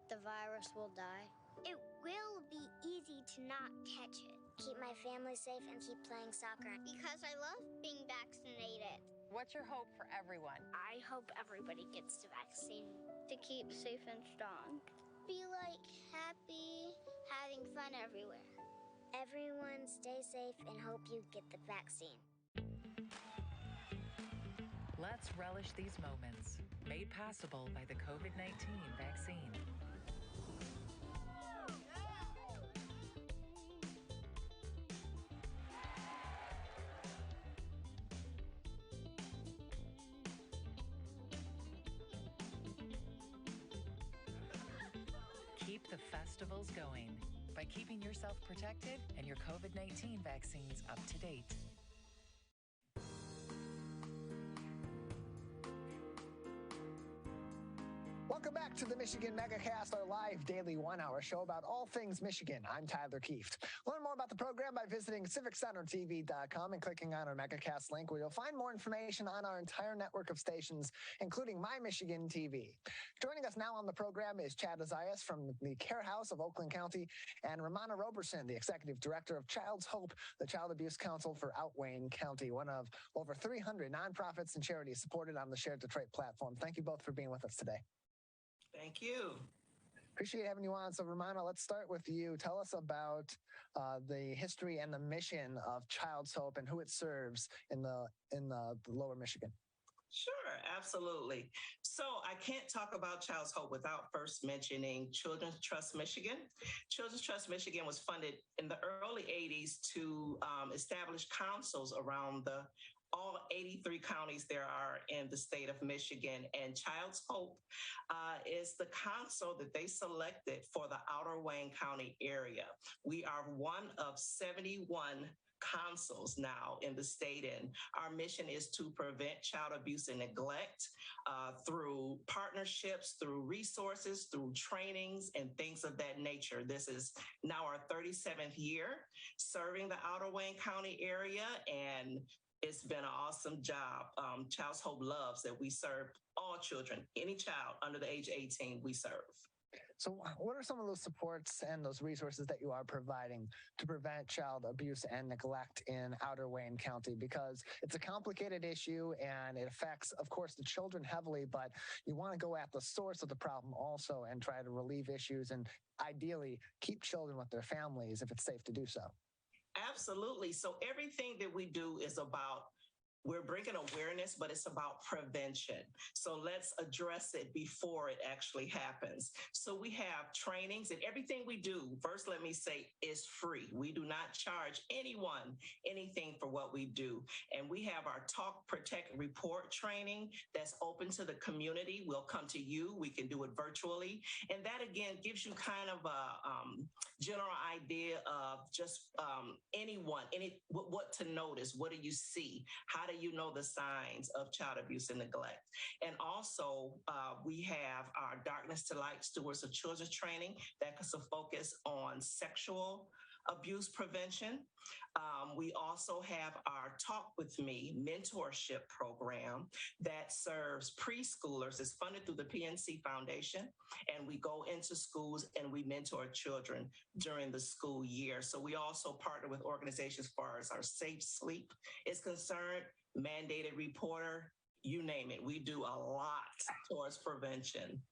The virus will die. It will be easy to not catch it. Keep my family safe and keep playing soccer because I love being vaccinated. What's your hope for everyone? I hope everybody gets the vaccine to keep safe and strong. Be like happy, having fun everywhere. Everyone stay safe and hope you get the vaccine. Let's relish these moments, made possible by the COVID-19 vaccine. Keep the festivals going by keeping yourself protected and your COVID-19 vaccines up to date. Welcome back back to the Michigan Megacast, our live daily 1-hour show about all things Michigan. I'm Tyler Kieft. Learn more about the program by visiting civiccentertv.com and clicking on our Megacast link, where you'll find more information on our entire network of stations, including My Michigan TV. Joining us now on the program is Chad Ozias from the Care House of Oakland County and Ramana Roberson, the Executive Director of Child's Hope, the Child Abuse Council for Wayne County, one of over 300 nonprofits and charities supported on the Shared Detroit platform. Thank you both for being with us today. Thank you. Appreciate having you on. So, Ramana, let's start with you. Tell us about the history and the mission of Child's Hope and who it serves in the Lower Michigan. Sure, absolutely. So I can't talk about Child's Hope without first mentioning Children's Trust Michigan. Children's Trust Michigan was funded in the early 80s to establish councils around all 83 counties there are in the state of Michigan. And Child's Hope is the council that they selected for the outer Wayne County area. We are one of 71 councils now in the state, and our mission is to prevent child abuse and neglect through partnerships, through resources, through trainings, and things of that nature. This is now our 37th year serving the outer Wayne County area, and it's been an awesome job. Child's Hope loves that we serve all children, any child under the age of 18 we serve. So what are some of those supports and those resources that you are providing to prevent child abuse and neglect in outer Wayne County? Because it's a complicated issue and it affects, of course, the children heavily, but you want to go at the source of the problem also and try to relieve issues and ideally keep children with their families if it's safe to do so. Absolutely. So everything that we do is about, we're bringing awareness, but it's about prevention. So let's address it before it actually happens. So we have trainings, and everything we do, first let me say, is free. We do not charge anyone anything for what we do. And we have our Talk, Protect, Report training that's open to the community. We'll come to you. We can do it virtually. And that, again, gives you kind of a general idea of just what to notice. What do you see? How do you know the signs of child abuse and neglect? And also, we have our Darkness to Light Stewards of Children training that is a focus on sexual abuse prevention. We also have our Talk With Me mentorship program that serves preschoolers. It's funded through the PNC Foundation, and we go into schools and we mentor children during the school year. So we also partner with organizations as far as our Safe Sleep is concerned, Mandated Reporter, you name it. We do a lot towards prevention.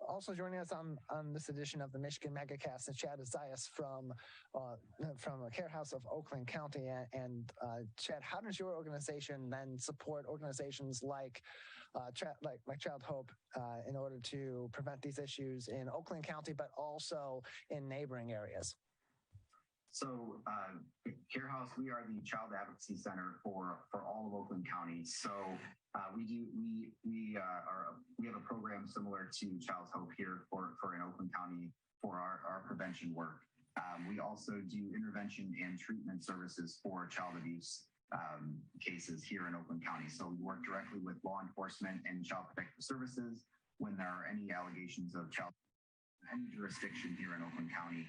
Also joining us on this edition of the Michigan Megacast is Chad Ozias from a Care House of Oakland County. And Chad, how does your organization then support organizations like Child Hope in order to prevent these issues in Oakland County, but also in neighboring areas? So Care House, we are the Child Advocacy Center for all of Oakland County. So we have a program similar to Child's Hope here for in Oakland County for our prevention work. We also do intervention and treatment services for child abuse cases here in Oakland County. So we work directly with law enforcement and child protective services when there are any allegations of child any jurisdiction here in Oakland County.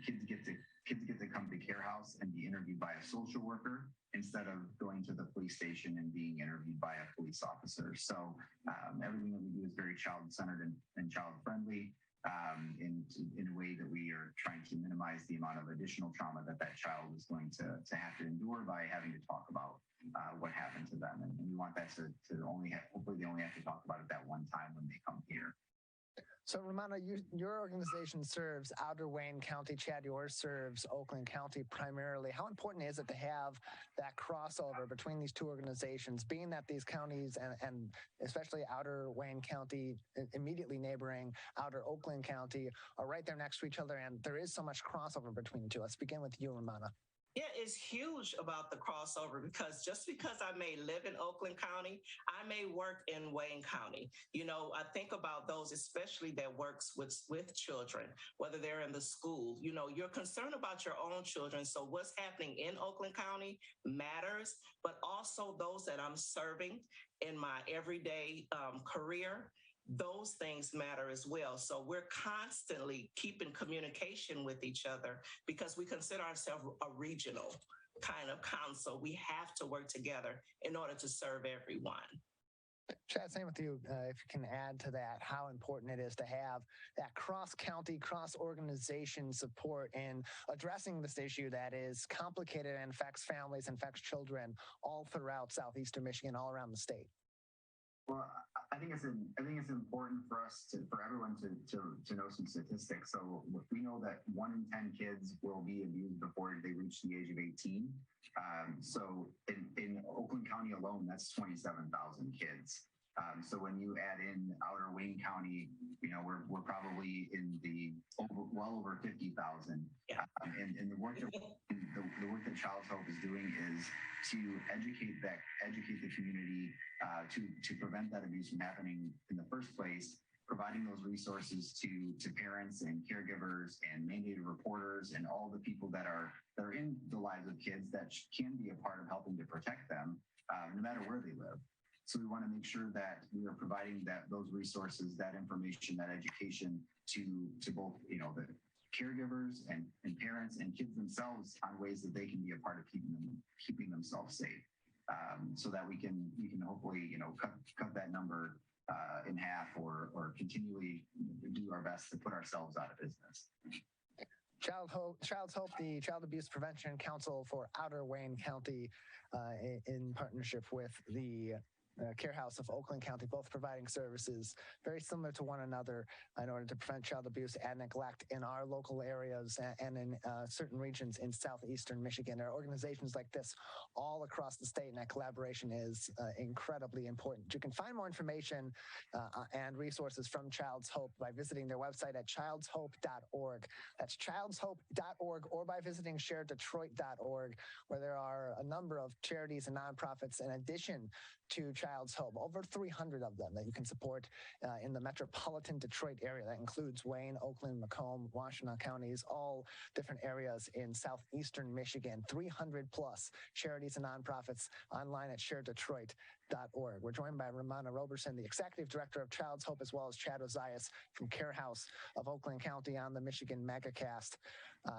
Kids get to come to Care House and be interviewed by a social worker instead of going to the police station and being interviewed by a police officer. So everything that we do is very child-centered and child-friendly in a way that we are trying to minimize the amount of additional trauma that child is going to have to endure by having to talk about what happened to them. And we want that to hopefully they only have to talk about it that one time when they come here. So, Ramana, your organization serves outer Wayne County. Chad, yours serves Oakland County primarily. How important is it to have that crossover between these two organizations, being that these counties and especially outer Wayne County, immediately neighboring outer Oakland County, are right there next to each other, and there is so much crossover between the two? Let's begin with you, Ramana. Yeah, it's huge about the crossover because just because I may live in Oakland County, I may work in Wayne County. You know, I think about those, especially that works with children, whether they're in the school. You know, you're concerned about your own children. So what's happening in Oakland County matters, but also those that I'm serving in my everyday career, those things matter as well. So we're constantly keeping communication with each other because we consider ourselves a regional kind of council. We have to work together in order to serve everyone. Chad, same with you. If you can add to that, how important it is to have that cross-county, cross-organization support in addressing this issue that is complicated and affects families and affects children all throughout southeastern Michigan, all around the state. Well, I think it's important for us for everyone to know some statistics. So we know that 1 in 10 kids will be abused before they reach the age of 18. So in Oakland County alone, that's 27,000 kids. So when you add in Outer Wayne County, we're probably in well over 50,000. Yeah. And the work that Child's Hope is doing is to educate the community to prevent that abuse from happening in the first place, providing those resources to parents and caregivers and mandated reporters and all the people that are in the lives of kids that can be a part of helping to protect them, no matter where they live. So we want to make sure that we are providing those resources, that information, that education to both the caregivers and parents and kids themselves on ways that they can be a part of keeping themselves safe, so that we can hopefully cut that number in half or continually do our best to put ourselves out of business. Child's Hope, the Child Abuse Prevention Council for Outer Wayne County, in partnership with the Care House of Oakland County, both providing services very similar to one another in order to prevent child abuse and neglect in our local areas and in certain regions in southeastern Michigan. There are organizations like this all across the state, and that collaboration is incredibly important. You can find more information and resources from Child's Hope by visiting their website at childshope.org. That's childshope.org, or by visiting sharedetroit.org, where there are a number of charities and nonprofits in addition to Child's Hope, over 300 of them that you can support in the metropolitan Detroit area. That includes Wayne, Oakland, Macomb, Washtenaw counties, all different areas in southeastern Michigan. 300 plus charities and nonprofits online at sharedetroit.org. We're joined by Ramana Roberson, the executive director of Child's Hope, as well as Chad Ozias from Care House of Oakland County on the Michigan Megacast.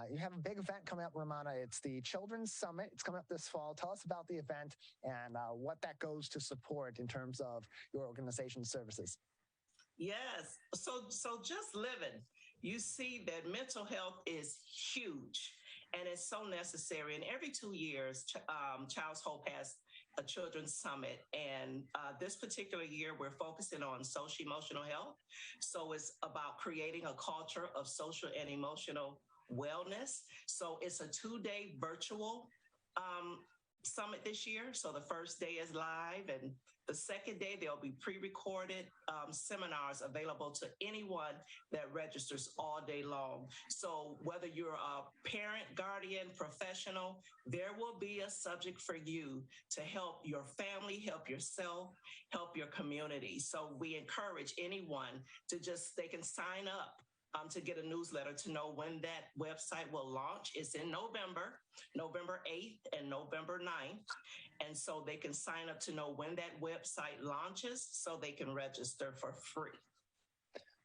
You have a big event coming up, Ramana. It's the Children's Summit. It's coming up this fall. Tell us about the event and what that goes to support in terms of your organization's services. Yes. So just living, you see that mental health is huge and it's so necessary. And every 2 years, Child's Hope has a Children's Summit. And this particular year, we're focusing on social emotional health. So it's about creating a culture of social and emotional wellness. So it's a 2-day virtual summit this year. So the first day is live, and the second day there'll be pre-recorded seminars available to anyone that registers all day long. So whether you're a parent, guardian, professional, there will be a subject for you to help your family, help yourself, help your community. So we encourage anyone to they can sign up to get a newsletter to know when that website will launch. It's in November 8th and November 9th. And so they can sign up to know when that website launches so they can register for free.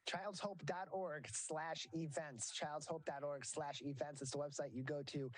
childshope.org/events. childshope.org/events is the website you go to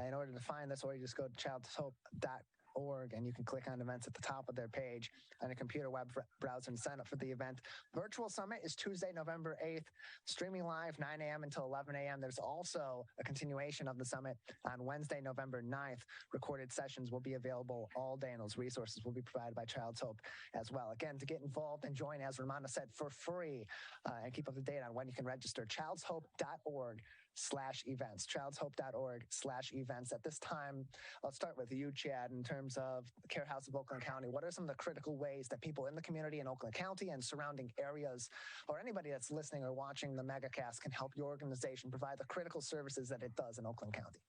in order to find this, or you just go to childshope.org and you can click on events at the top of their page on a computer web browser and sign up for the event. Virtual Summit is Tuesday, November 8th, streaming live 9 a.m. until 11 a.m. There's also a continuation of the summit on Wednesday, November 9th. Recorded sessions will be available all day, and those resources will be provided by Child's Hope as well. Again, to get involved and join, as Ramana said, for free, and keep up to date on when you can register, childshope.org/events. childshope.org/events. At this time, I'll start with you, Chad, in terms of the Care House of Oakland County. What are some of the critical ways that people in the community in Oakland County and surrounding areas, or anybody that's listening or watching the Megacast, can help your organization provide the critical services that it does in Oakland County?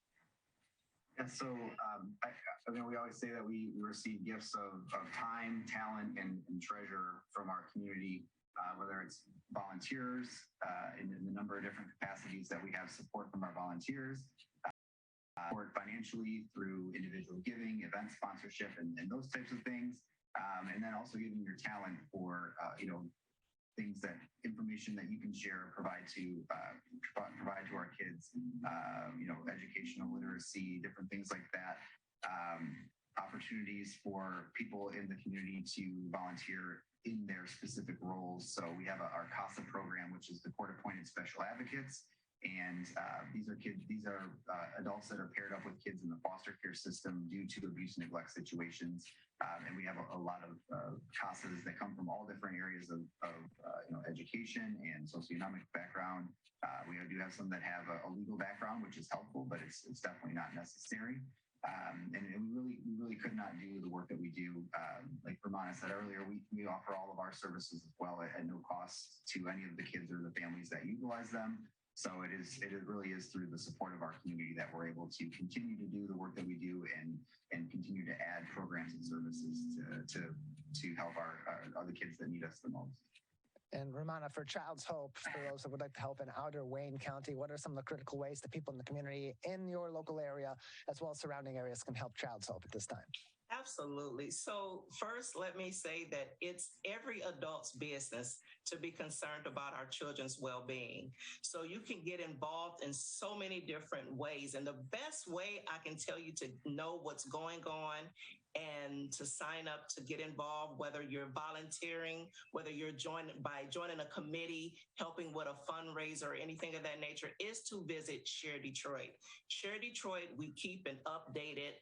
And so, we always say that we receive gifts of time, talent, and treasure from our community, whether it's volunteers in the number of different capacities that we have support from our volunteers, support financially through individual giving, event sponsorship, and those types of things. And then also giving your talent for, things that information that you can share, provide to our kids, educational literacy, different things like that. Opportunities for people in the community to volunteer in their specific roles. So we have our CASA program, which is the court-appointed special advocates. And these are adults that are paired up with kids in the foster care system due to abuse and neglect situations. And we have a lot of CASAs that come from all different areas of education and socioeconomic background. We do have some that have a legal background, which is helpful, but it's definitely not necessary. And we really could not do the work that we do. Like Ramana said earlier, we offer all of our services as well at no cost to any of the kids or the families that utilize them. So it really is through the support of our community that we're able to continue to do the work that we do and continue to add programs and services to help our other kids that need us the most. And Ramana, for Child's Hope, for those that would like to help in outer Wayne County, what are some of the critical ways that people in the community in your local area, as well as surrounding areas, can help Child's Hope at this time? Absolutely. So first, let me say that it's every adult's business to be concerned about our children's well-being. So you can get involved in so many different ways. And the best way I can tell you to know what's going on and to sign up to get involved, whether you're volunteering, whether you're joining a committee, helping with a fundraiser or anything of that nature, is to visit Share Detroit. Share Detroit, we keep an updated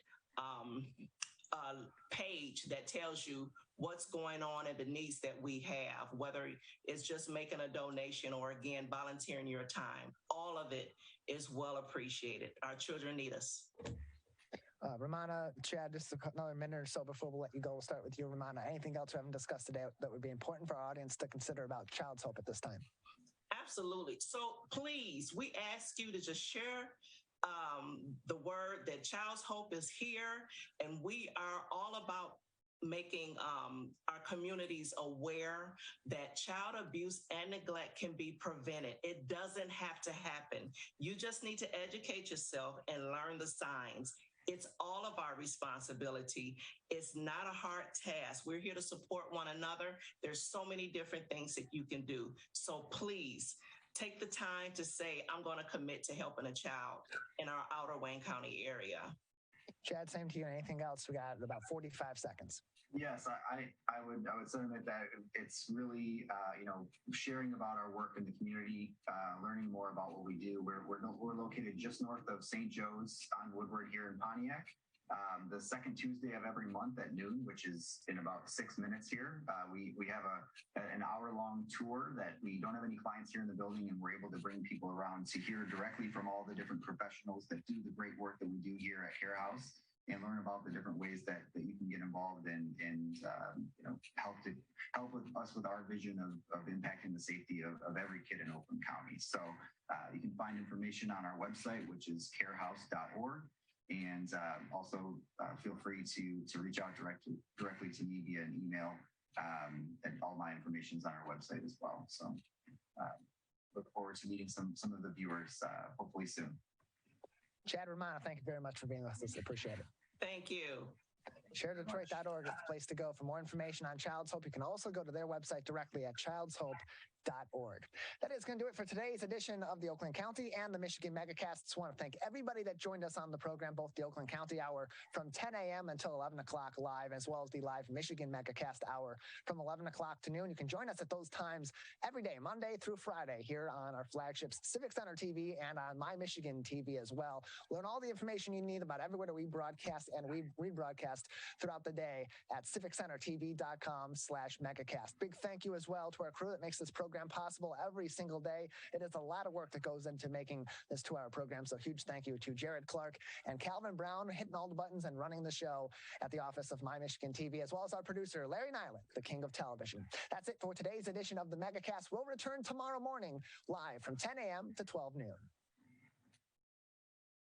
page that tells you what's going on and the needs that we have, whether it's just making a donation or, again, volunteering your time. All of it is well appreciated. Our children need us. Ramana, Chad, just another minute or so before we'll let you go. We'll start with you, Ramana. Anything else we haven't discussed today that would be important for our audience to consider about Child's Hope at this time? Absolutely. So please, we ask you to just share the word that Child's Hope is here, and we are all about making our communities aware that child abuse and neglect can be prevented. It doesn't have to happen. You just need to educate yourself and learn the signs. It's all of our responsibility. It's not a hard task. We're here to support one another. There's so many different things that you can do. So please, take the time to say, I'm going to commit to helping a child in our outer Wayne County area. Chad, same to you. Anything else? We got about 45 seconds. Yes, I would submit that it's really, sharing about our work in the community, learning more about what we do. We're located just north of St. Joe's on Woodward here in Pontiac. The second Tuesday of every month at noon, which is in about 6 minutes here, we have an hour-long tour that we don't have any clients here in the building, and we're able to bring people around to hear directly from all the different professionals that do the great work that we do here at Care House, and learn about the different ways that you can get involved and help with us with our vision of impacting the safety of every kid in Oakland County. So you can find information on our website, which is carehouse.org. And also feel free to reach out directly to me via an email. And all my information is on our website as well. So look forward to meeting some of the viewers hopefully soon. Chad, Ramana, thank you very much for being with us. I appreciate it. Thank you. ShareDetroit.org is the place to go for more information on Child's Hope. You can also go to their website directly at childshope.org. That is going to do it for today's edition of the Oakland County and the Michigan Megacasts. I want to thank everybody that joined us on the program, both the Oakland County Hour from 10 a.m. until 11 o'clock live, as well as the live Michigan Megacast Hour from 11 o'clock to noon. You can join us at those times every day, Monday through Friday, here on our flagships, Civic Center TV and on My Michigan TV as well. Learn all the information you need about everywhere that we broadcast and we rebroadcast throughout the day at civiccentertv.com/megacast. Big thank you as well to our crew that makes this program possible every single day. It is a lot of work that goes into making this 2-hour program. So huge thank you to Jared Clark and Calvin Brown hitting all the buttons and running the show at the office of My Michigan TV, as well as our producer, Larry Nyland, the king of television. That's it for today's edition of the Megacast. We'll return tomorrow morning live from 10 a.m. to 12 noon.